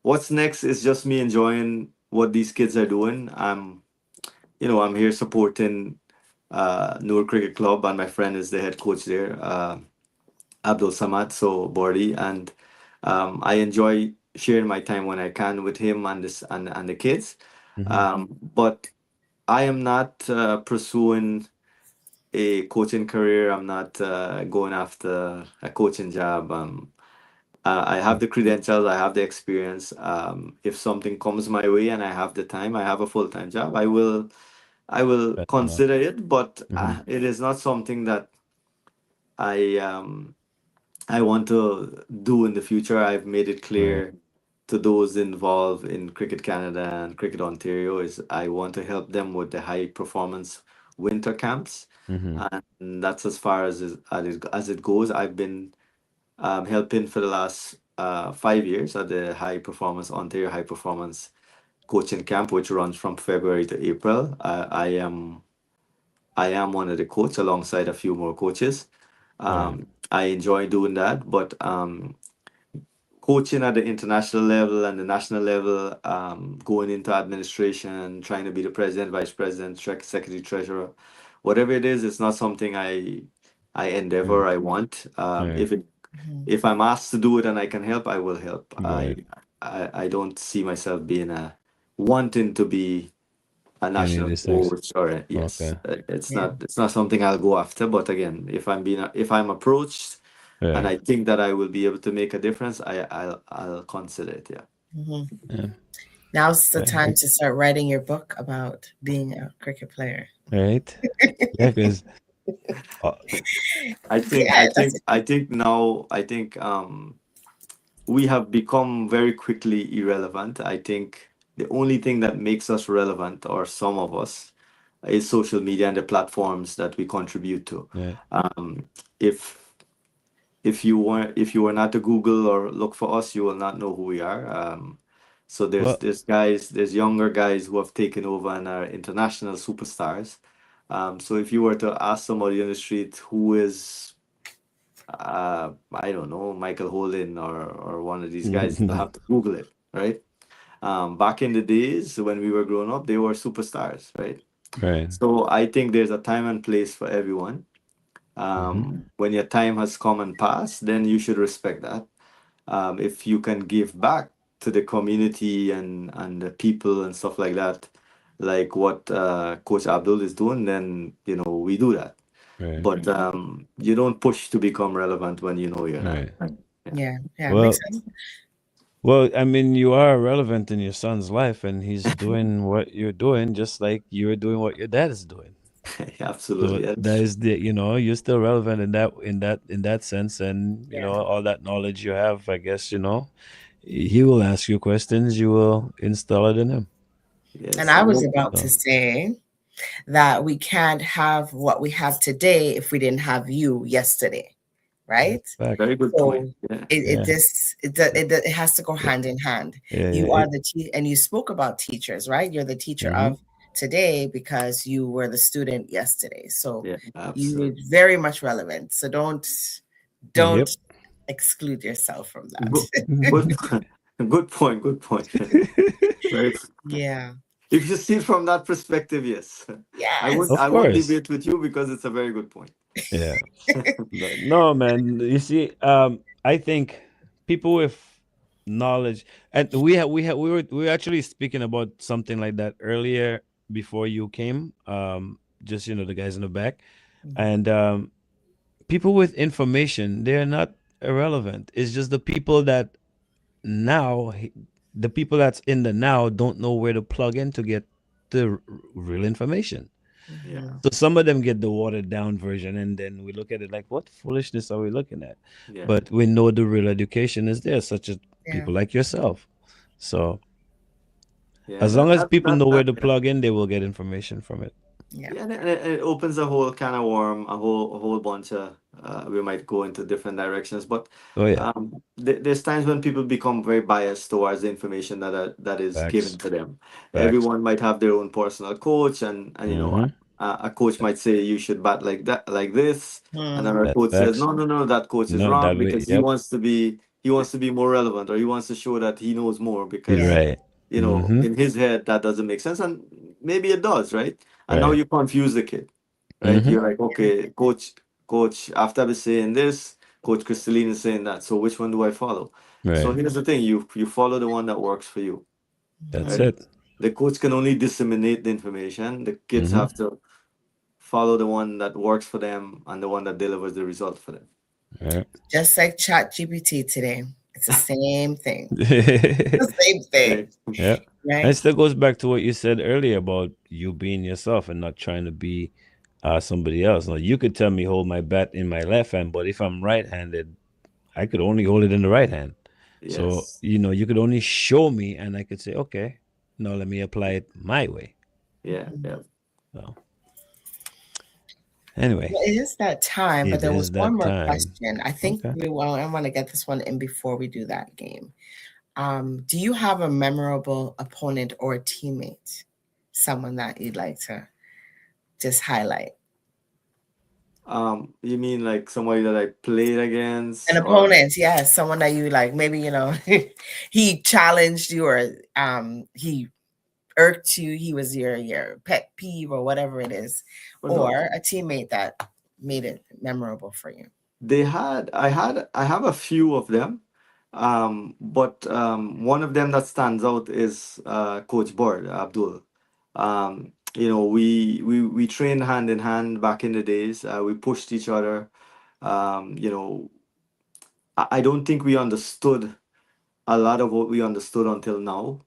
What's next is just me enjoying what these kids are doing. I'm here supporting Noor Cricket Club, and my friend is the head coach there, Abdul Samad, so Bordy, and I enjoy sharing my time when I can with him and this and the kids. hmm, But I am not pursuing a coaching career. I'm not going after a coaching job. I have the credentials, I have the experience. If something comes my way and I have the time, I have a full-time job. I will consider it, but hmm, it is not something that I I want to do in the future. I've made it right, clear to those involved in Cricket Canada and Cricket Ontario is I want to help them with the high performance winter camps, hmm, and that's as far as it goes. I've been helping for the last 5 years at the High Performance Ontario High Performance Coaching Camp, which runs from February to April. I am one of the coach alongside a few more coaches. right, I enjoy doing that, but coaching at the international level and the national level, going into administration, trying to be the president, vice president, secretary, treasurer, whatever it is, it's not something I right, endeavor. I want. right, If I'm asked to do it and I can help, I will help. right. I don't see myself being a wanting to be a You need national this next. coach or yes, Okay. Yeah. it's not something I'll go after. But again, if I'm approached and Right. I think that I will be able to make a difference, I'll consider it. Yeah. Hmm. Yeah. Now's the Right. time to start writing your book about being a cricket player. Right. Yeah, because Yeah, that's I think we have become very quickly irrelevant. I think the only thing that makes us relevant, or some of us, is social media and the platforms that we contribute to. yeah. Um, if if you were not to Google or look for us, you will not know who we are. So Well, there's younger guys who have taken over and are international superstars. So if you were to ask somebody on the street who is I don't know, Michael Holden or one of these guys, they'll have to Google it, right? Back in the days when we were growing up, they were superstars, right? right. So I think there's a time and place for everyone. Hmm. When your time has come and passed, then you should respect that. If you can give back to the community and the people and stuff like that, like what Coach Abdul is doing, then we do that. Right. But you don't push to become relevant when you know you're not. Right. Yeah. yeah, yeah, makes Well, sense. I mean, you are relevant in your son's life, and he's doing what you're doing, just like you're doing what your dad is doing. So Absolutely. that That's is you're still relevant in that sense, and Yeah. all that knowledge you have, I guess, he will ask you questions, you will install it in him. And yes. I I was know. about to So say that we can't have what we have today if we didn't have you yesterday, right? that's a fact. Very good point. So Yeah. it Yeah. this it has to go Yeah. hand in hand. Yeah. You are the and you spoke about teachers, right? You're the teacher Mm-hmm. of today because you were the student yesterday. So Yeah. you are Absolutely. very much relevant. So don't Yep. exclude yourself from that. Good. Good. Good point. Good point. Very. Yeah. If you see it from that perspective, yes. Yes. Of I won't course. debate with you because it's a very good point. Yeah. No, man. You see, I think people with knowledge, and we were actually speaking about something like that earlier before you came. Just the guys in the back, Mhm. and people with information, they're not irrelevant. It's just the people that now, the people that's in the now don't know where to plug in to get the real information. Yeah. Mhm. So some of them get the watered down version, and then we look at it like, what foolishness are we looking at? Yeah. But we know the real education is there, such as Yeah. people like yourself. So Yeah. as long as people know where That. to plug in, they will get information from it. Yeah. Yeah, and it opens a whole can of worm, a whole bunch of we might go into different directions, but Oh yeah, there's times when people become very biased towards the information that is given facts, to them. facts. Everyone might have their own personal coach, and Mm-hmm. a coach might say you should bat like that, like this. Mm. Another That's coach says facts. no, no, no, that coach is No, wrong that way. because Yep, he wants to be more relevant, or he wants to show that he knows more you're Yeah. because right. Mm-hmm. in his head that doesn't make sense, and maybe it does, right? And now Right. you confuse the kid, right? Mm-hmm. You're like, okay, coach Aftab is saying this, Coach Crystalline is saying that. So which one do I follow? So Right. here's the thing: you follow the one that works for you, That's right? Mhm. it. The coach can only disseminate the information. The kids Mm-hmm. have to follow the one that works for them and the one that delivers the result for them. Yeah. Just like Chat GPT today. It's the same thing. The same thing, Right. Yeah. And right? it still goes back to what you said earlier about you being yourself and not trying to be somebody else. Now, you could tell me hold my bat in my left hand, but if I'm right handed, I could only hold it in the right hand. So, Yes. you could only show me and I could say, okay, now let me apply it my way. Yeah. Mhm. Yeah. So, anyway, Well, it is that time, but it there was is one that more time. question. I think Okay. I want to get this one in before we do that game. Do you have a memorable opponent or teammate? Someone that you'd like to just highlight? You mean like somebody that I played An against, or opponent, yes, someone that you like, maybe he challenged you or he irked you, he was your pet peeve or whatever it is, oh no? or a teammate that made it memorable for you. I have a few of them, but one of them that stands out is Coach Bird Abdul. We trained hand in hand back in the days. We pushed each other. You know, I don't think we understood a lot of what we understood until now.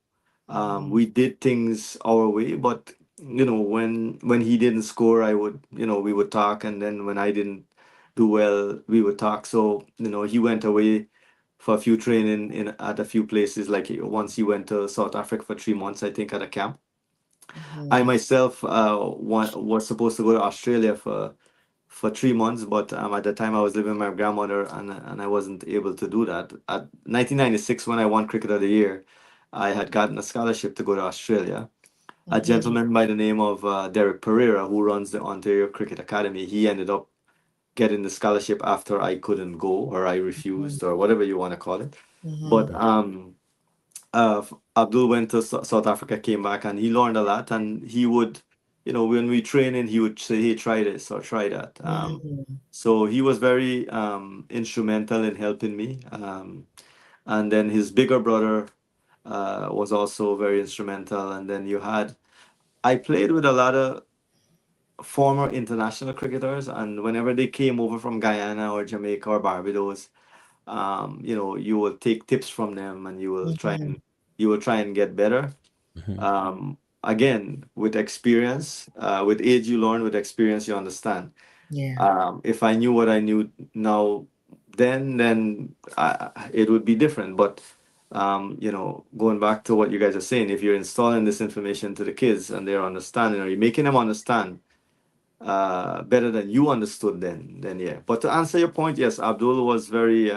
Mhm. We did things our way, but when he didn't score, we would talk, and then when I didn't do well, we would talk. So he went away for a few training in at a few places. Like once he went to South Africa for 3 months, I think, at a camp. I Mhm. myself was supposed to go to Australia for 3 months, but at the time I was living with my grandmother, and I wasn't able to do that. At 1996, when I won Cricket of the Year, I had gotten a scholarship to go to Australia. A Mhm. gentleman by the name of Derek Pereira, who runs the Ontario Cricket Academy, he ended up getting the scholarship after I couldn't go, or I Mhm. refused, or whatever you want to call it. But Mhm. Abdul went to South Africa, came back, and he learned a lot. And he would, when we training, he would say, "Hey, try this or try that." Mhm. So he was very instrumental in helping me. And then his bigger brother was also very instrumental. And then I played with a lot of former international cricketers, and whenever they came over from Guyana or Jamaica or Barbados, you will take tips from them, and Mhm. you will try and get better. Mhm. Again, with experience, with age you learn, with experience you understand. Yeah. If I knew what I knew now, then it would be different. But going back to what you guys are saying, if you're installing this information to the kids and they're understanding, or you're making them understand better than you understood, then yeah. But to answer your point, yes, Abdul was very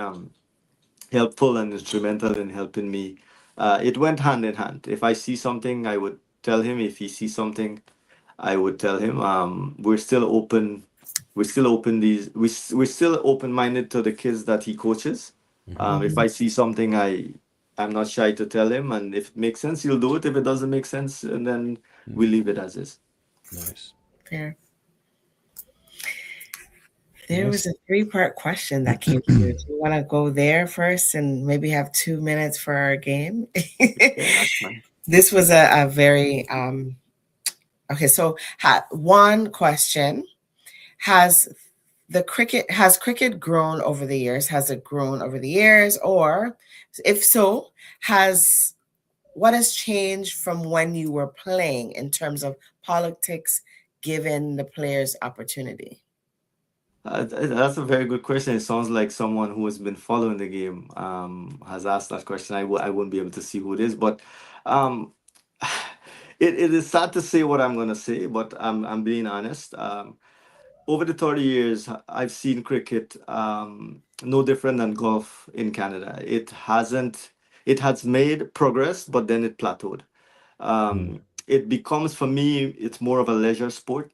helpful and instrumental in helping me. It went hand in hand. If I see something, I would tell him. If he sees something, I would tell him. We're still open. We're still open. We're still open minded to the kids that he coaches. Mhm. If Mhm. I see something, I'm not shy to tell him, and if it makes sense, he'll do it. If it doesn't make sense, and then we Mm. leave it as is. Nice. Fair. There was Nice. a three-part question that came through. Do you want to go there first and maybe have 2 minutes for our game? Yeah, that's fine. This was a very okay. So, one question: Has has cricket grown over the years? Has it grown over the years, or if so, has what has changed from when you were playing in terms of politics, given the players opportunity? That's a very good question. It sounds like someone who has been following the game has asked that question. I won't be able to see who it is, but um, it is sad to say what I'm going to say, but I'm being honest. Over the 30 years, I've seen cricket no different than golf in Canada. It has made progress, but then it plateaued. Mm. It becomes, for me, it's more of a leisure sport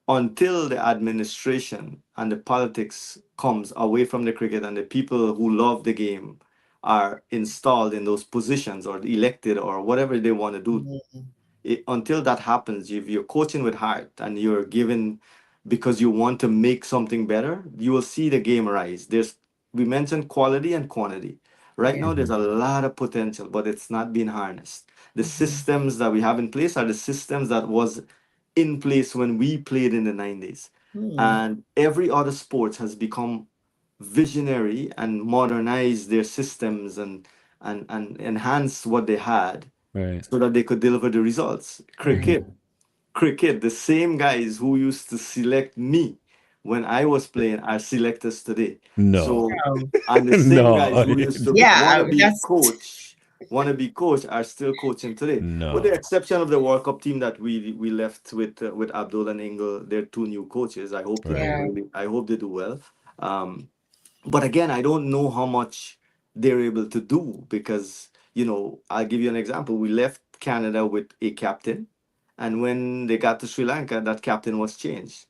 until the administration and the politics comes away from the cricket, and the people who love the game are installed in those positions or elected or whatever they want to do. Mhm. Until that happens, if you're coaching with heart and you're given because you want to make something better, you will see the game rise. We mentioned quality and quantity. Right Yeah. now, there's Mhm. a lot of potential, but it's not being harnessed. The Mhm. systems that we have in place are the systems that was in place when we played in the 90s. Hmm. And every other sport has become visionary and modernized their systems and enhance what they had Right. so that they could deliver the results. Mhm. Right. Cricket, the same guys who used to select me when I was playing are selectors today. No. So, Um, and the same guys No. who used to yeah, that's want to be coach are still coaching today. With the No. exception of the World Cup team that we left with Abdul and Engel, they're two new coaches. I hope they do Right. yeah. really. I hope they do well. But again, I don't know how much they're able to do because, I'll give you an example. We left Canada with a captain, and when they got to Sri Lanka, that captain was changed.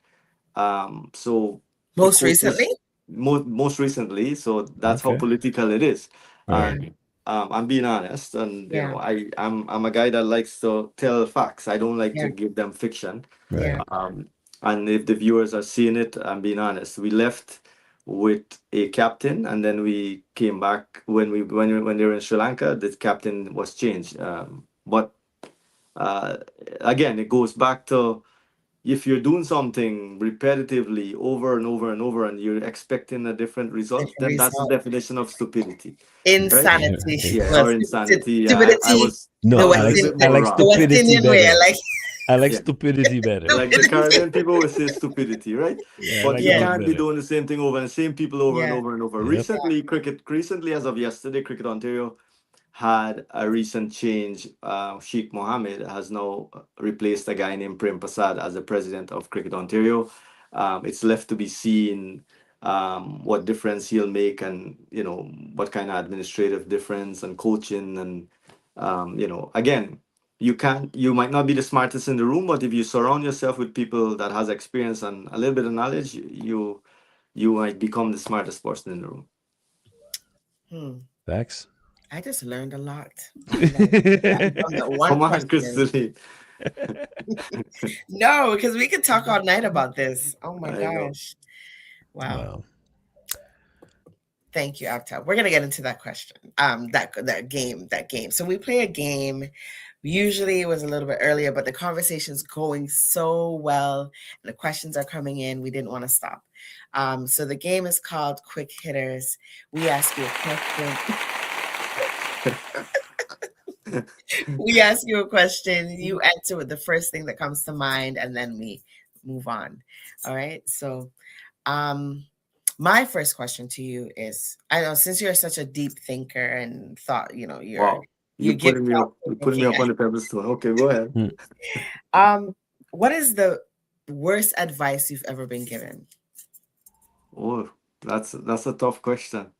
So the Most recently. coaches, most recently, so that's how Okay. political it is. Yeah. Right. And I'm being honest, and Yeah. I'm a guy that likes to tell facts. I don't like Yeah. to give them fiction. Yeah. Right. Um, and if the viewers are seeing it, I'm being honest. We left with a captain, and then we came back when they were in Sri Lanka. The captain was changed. But uh, again, it goes back to, if you're doing something repetitively over and over and over and you're expecting a different result, Different then that's the result. definition of stupidity, right? Insanity. Yeah, Well, or insanity. Yeah, I stupidity. was The No, a I like little Western, bit I more like the raw. West stupidity Indian way. I better. like I like Yeah, stupidity better. like the stupidity. Caribbean people would say stupidity, right? Yeah, I But like you Yeah, that can't be better. doing the same thing over and the same people over and yeah, over and over. Yep. Recently, as of yesterday, Cricket Ontario had a recent change. Sheikh Mohammed has now replaced a guy named Prem Prasad as the president of Cricket Ontario. It's left to be seen what difference he'll make, and what kind of administrative difference and coaching, and again, you might not be the smartest in the room, but if you surround yourself with people that has experience and a little bit of knowledge, you might become the smartest person in the room. Hmm. Facts. I just learned a lot from that one Come on, question. Crystal. No, because we could talk all night about this. Oh my I know. gosh. Wow. Wow. Thank you, Aftab. We're gonna get into that question. That game. So we play a game. Usually it was a little bit earlier, but the conversation's going so well and the questions are coming in. We didn't want to stop. So the game is called Quick Hitters. We ask you a question. We ask you a question. You answer with the first thing that comes to mind, and then we move on. All right. So my first question to you is, I know since you're such a deep thinker and thought, Wow. you You give putting me thought up. You putting me provoking. up on the pedestal. Okay, go ahead. Hmm. What is the worst advice you've ever been given? Oh, that's a tough question.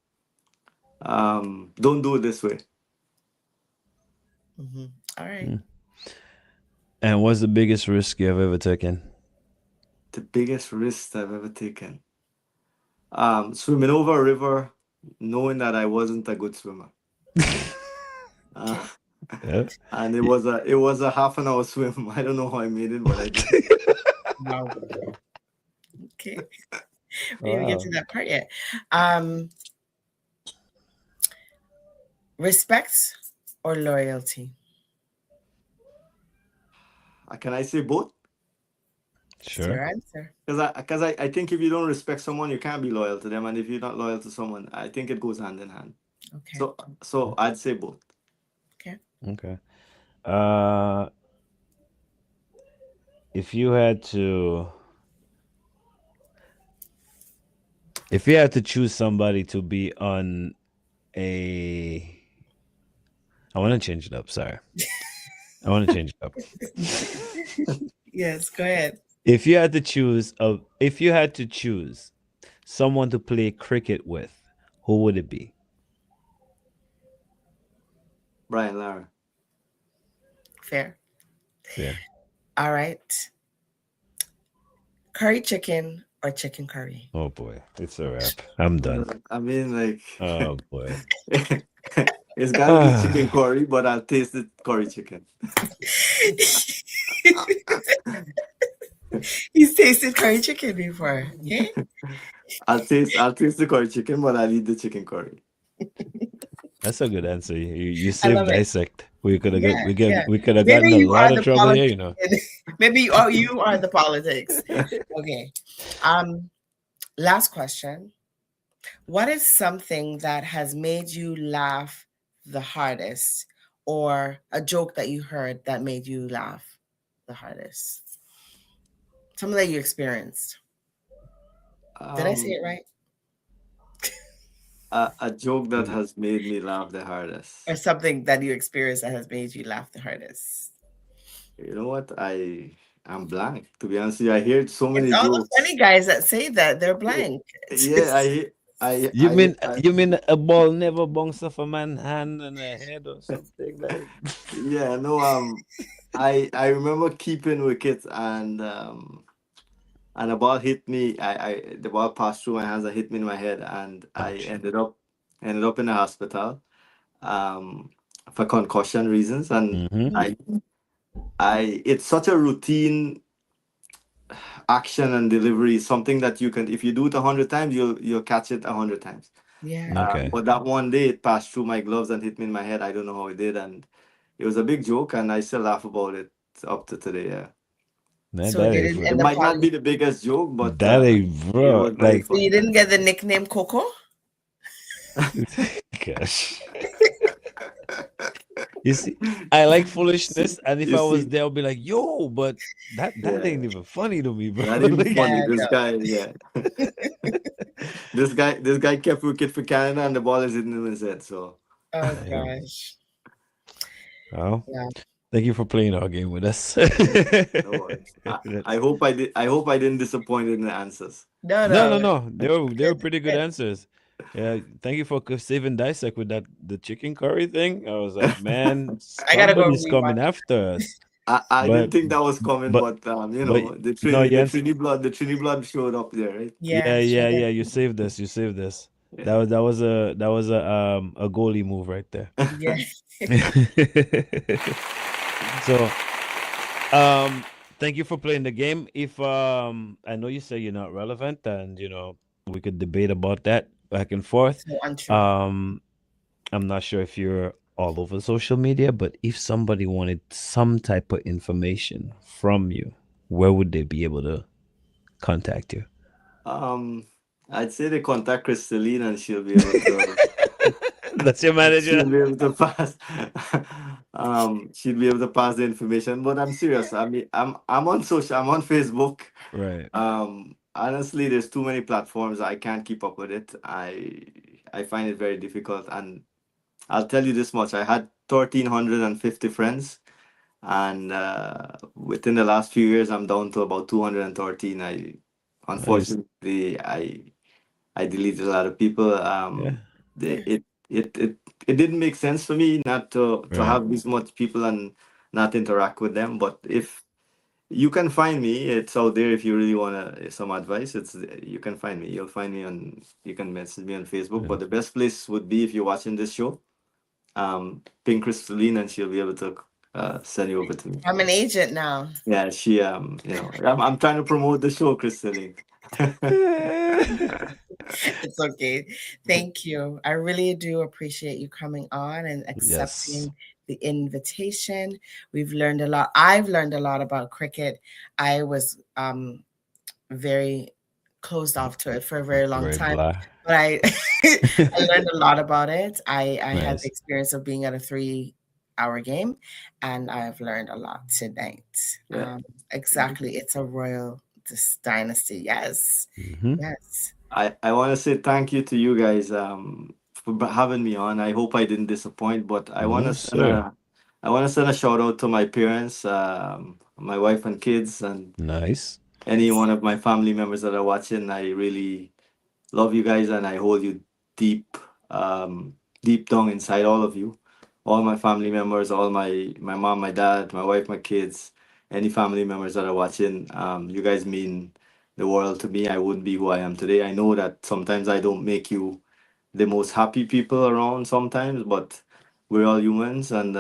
Don't do it this way. Mm-hmm. All right. Hmm. And what's the biggest risk you have ever taken? The biggest risk I've ever taken. Swimming over a river, knowing that I wasn't a good swimmer. Uh, Okay. Yeah. and it was a half an hour swim. I don't know how I made it, but I did. Wow. Okay. We didn't even get to Wow. that part yet. Um, Respect or loyalty? Can I say both? It's Sure. your answer. Because I think if you don't respect someone, you can't be loyal to them, and if you're not loyal to someone, I think it goes hand in hand. Okay. So I'd say both. Okay. Okay. Uh, if you had to, if you had to choose somebody to be on a, I want to change it up. Sorry, I want to change it up. Yes, go ahead. If you had to choose someone to play cricket with, who would it be? Brian Lara. Fair. Yeah. All right. Curry chicken or chicken curry? Oh boy, it's a wrap. I'm done. I mean, like, Oh boy. it's got to be chicken Ah, curry, but I'll taste the curry chicken. He's tasted curry chicken before. Okay. I'll taste the curry chicken, but I'll eat the chicken curry. that's a good answer. You I saved love it. dissect. We could have Yeah, got we yeah. get we could have Maybe gotten a you lot are of the trouble here. You know. politician. Maybe you are the politics. Okay. Um, Last question. What is something that has made you laugh the hardest, or a joke that you heard that made you laugh the hardest? Something that you experienced. Did I say it Um, right? a joke that Mm. has made me laugh the hardest. Or something that you experienced that has made you laugh the hardest? You know what? I'm blank. To be honest with you, I hear so It's many all the jokes. funny guys that say that they're Yeah, blank. yeah, You mean I you mean a ball never bounce off a man hand and a head or something like? yeah, no, I remember keeping wickets, and the ball hit me. The ball passed through my hands and hit me in my head, and I Ouch. ended up in the hospital, um, for concussion reasons. And Mm-hmm. I I it's such a routine action and delivery, something that you can, if you do it 100 times, you'll catch it 100 times. Yeah. Okay. But that one day it passed through my gloves and hit me in my head. I don't know how it did, and it was a big joke, and I still laugh about it up to today. Yeah, Man, So that you ain't didn't it end up funny. might not calling. be the biggest joke, but That ain't, it bro. was very Like, So you funny. didn't get the nickname Coco? gosh. You see, I like See, foolishness, and if you I was see, there, I'll be like, "Yo," but that yeah, ain't even funny to me, bro. that ain't Like, funny. Yeah, This no. guy, yeah, this guy kept wicket for Canada, and the ball is hitting him in his head. So, Oh damn. gosh. Well, Yeah. thank you for playing our game with us. no worries. I That's hope I did. I hope I didn't disappoint in the answers. No, no, no, no. no. They were Good, pretty good good. answers. Yeah, thank you for saving Dissect with the chicken curry thing. I was like, man, I gotta go somebody's coming rewatch. after us. I But didn't think that was coming, but but but no, The Jens. Trini blood showed up there, right? Yeah, Yeah, sure yeah, did. yeah. You saved us. You saved us. Yeah. That was a goalie move right there. Yeah. So thank you for playing the game. If I know you say you're not relevant, and we could debate about that back and forth. So untrue. Um I'm not sure if you're all over social media, but if somebody wanted some type of information from you, where would they be able to contact you? Um, I'd say they contact Crystalline, and she'll be able to. That's your manager. She'll be able to pass. She'll be able to pass the information. But I'm serious. I mean, I'm on social. I'm on Facebook. Right. Honestly, there's too many platforms. I can't keep up with it. I find it very difficult. And I'll tell you this much: I had 1,350 friends, and within the last few years, I'm down to about 213. Nice. Unfortunately, I deleted a lot of people. Yeah. They, it it it didn't make sense for me not to Right. have this much people and not interact with them. But if you can find me, it's out there. If you really want some advice, you can find me. You'll find me on. You can message me on Facebook. Yeah. But the best place would be if you're watching this show. Ping Crystalline, and she'll be able to send you over to me. I'm an agent now. Yeah, she I'm trying to promote the show, Crystalline. It's okay. Thank you. I really do appreciate you coming on and Yes. accepting the invitation. We've learned a lot. I've learned a lot about cricket. I was very closed off to it for a very long Very time, blah. but I I learned a lot about it. I had the Nice. experience of being at a 3 hour game, and I've learned a lot tonight. Yeah. Exactly. It's a royal dynasty. Yes. Hmm. Yes. I want to say thank you to you guys for having me on. I hope I didn't disappoint, but No, sir. I want to send a shout out to my parents, my wife and kids, and Nice. any one of my family members that are watching. I really love you guys, and I hold you deep, deep down inside all of you, all my family members, all my mom, my dad, my wife, my kids, any family members that are watching. You guys mean the world to me. I wouldn't be who I am today. I know that sometimes I don't make you the most happy people around sometimes, but we're all humans, and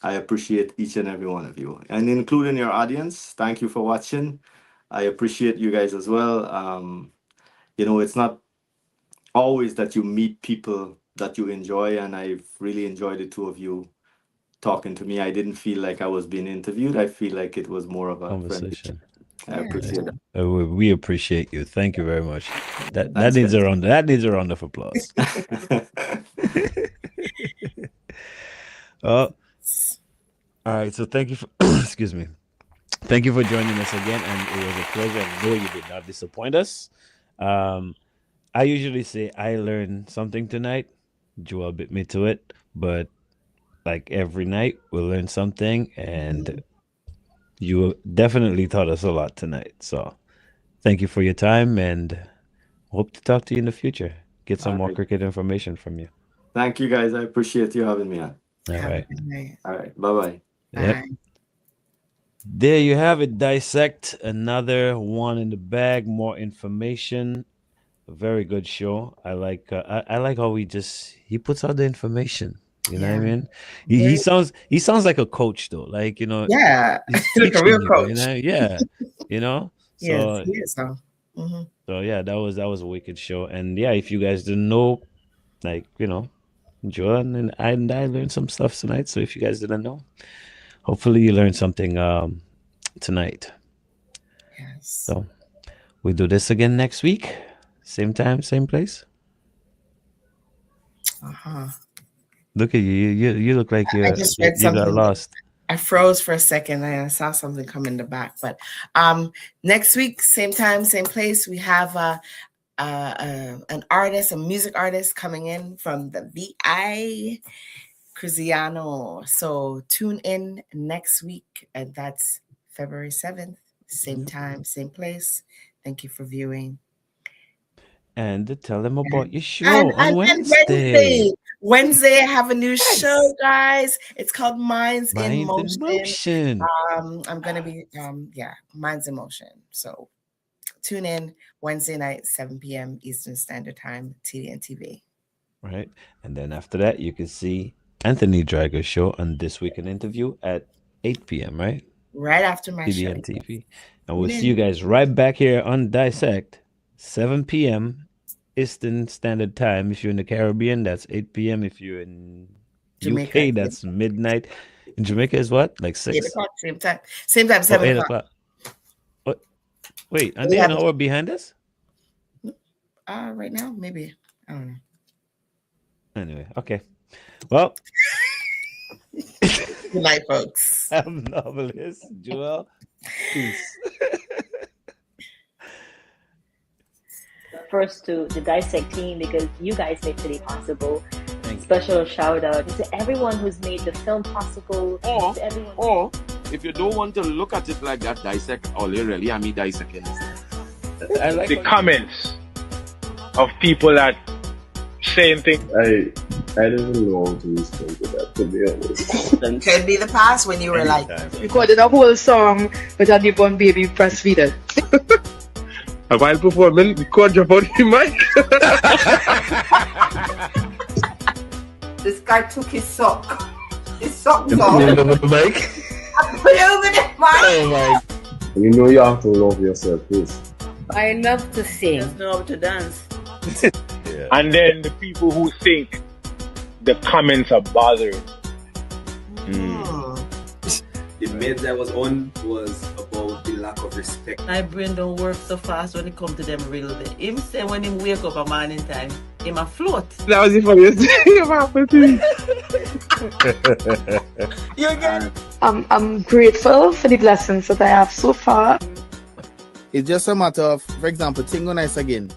I appreciate each and every one of you, and including your audience. Thank you for watching. I appreciate you guys as well. It's not always that you meet people that you enjoy, and I've really enjoyed the two of you talking to me. I didn't feel like I was being interviewed. I feel like it was more of a friendly chat. Conversation. I Yeah. Nice. appreciate We appreciate you. Thank you very much. That Thanks, needs a guys. round. That needs a round of applause. Oh, all right. So thank you for excuse me. Thank you for joining us again, and it was a pleasure. I know you did not disappoint us. Um, I usually say I learned something tonight. Joel bit me to it, but like every night we'll learn something, and Mhm. you definitely taught us a lot tonight. So thank you for your time, and hope to talk to you in the future. Get some All more right. cricket information from you. Thank you, guys. I appreciate you having me on. All Have a right. good night. All right. Bye bye. Yep. Bye. There you have it. Dissect another one in the bag. More information. A very good show. I like how he puts out the information. You know what I Yeah. mean? He Very, sounds like a coach though. Like yeah. he's Like a teaching real you. You coach. know? Yeah. You know. Yes, So he is though. yeah, that was a wicked show. And yeah, if you guys didn't know, like Joanne and I learned some stuff tonight. So if you guys didn't know, hopefully you learned something tonight. Yes. So we do this again next week, same time, same place. Uh-huh. Look at you. You look like I just read you got something. lost. I froze for a second and I saw something come in the back. But next week, same time, same place, we have an artist, a music artist coming in from the VI Cristiano. So tune in next week, and that's February 7th, same time, same place. Thank you for viewing. And tell them about your And show on Wednesday. Wednesday, I have a new show, guys. It's called Minds in Mind in Motion. Motion. I'm gonna be Minds in Motion. So tune in Wednesday night, 7 p.m. Eastern Standard Time, TDN TV. Right. And then after that, you can see Anthony Drager's show on This Week in Interview at 8 p.m., right? Right after my show. TDN TV. And we'll see you guys right back here on Dissect, 7 p.m. Eastern Standard Time. If you're in the Caribbean, that's 8 p.m. If you're in Jamaica, UK, that's midnight. In Jamaica is what? Like 6? 8 o'clock, same time. Same time, 7 o'clock. What? Wait, are they an hour behind us? Right now, maybe. I don't know. Anyway, okay. Well, good night, folks. I'm Novelist Joel. Peace. First to the Dissect team, because you guys make today possible. Special shout out to everyone who's made the film possible. Or if you don't want to look at it like that, dissect all you really, I mean dissecting. I like the comments of people that saying things. I don't really want to respond to that, to be honest. Could be the past when you were like recorded a whole song with a newborn baby breastfeeding. While performing, the cord drop out the mic. This guy took his sock. His socks You off. put it over the mic? I put it over the mic. Oh my. You know you have to love yourself, please. I love to sing. Just know how to dance. Yeah. And then the people who think the comments are bothering. The meds I was on was about the lack of respect. My brain don't work so fast when it comes to them real day. Him say when him wake up a morning time, him a float. That was the funniest thing ever happened to me. You again? I'm grateful for the blessings that I have so far. It's just a matter of, for example, thing on ice again.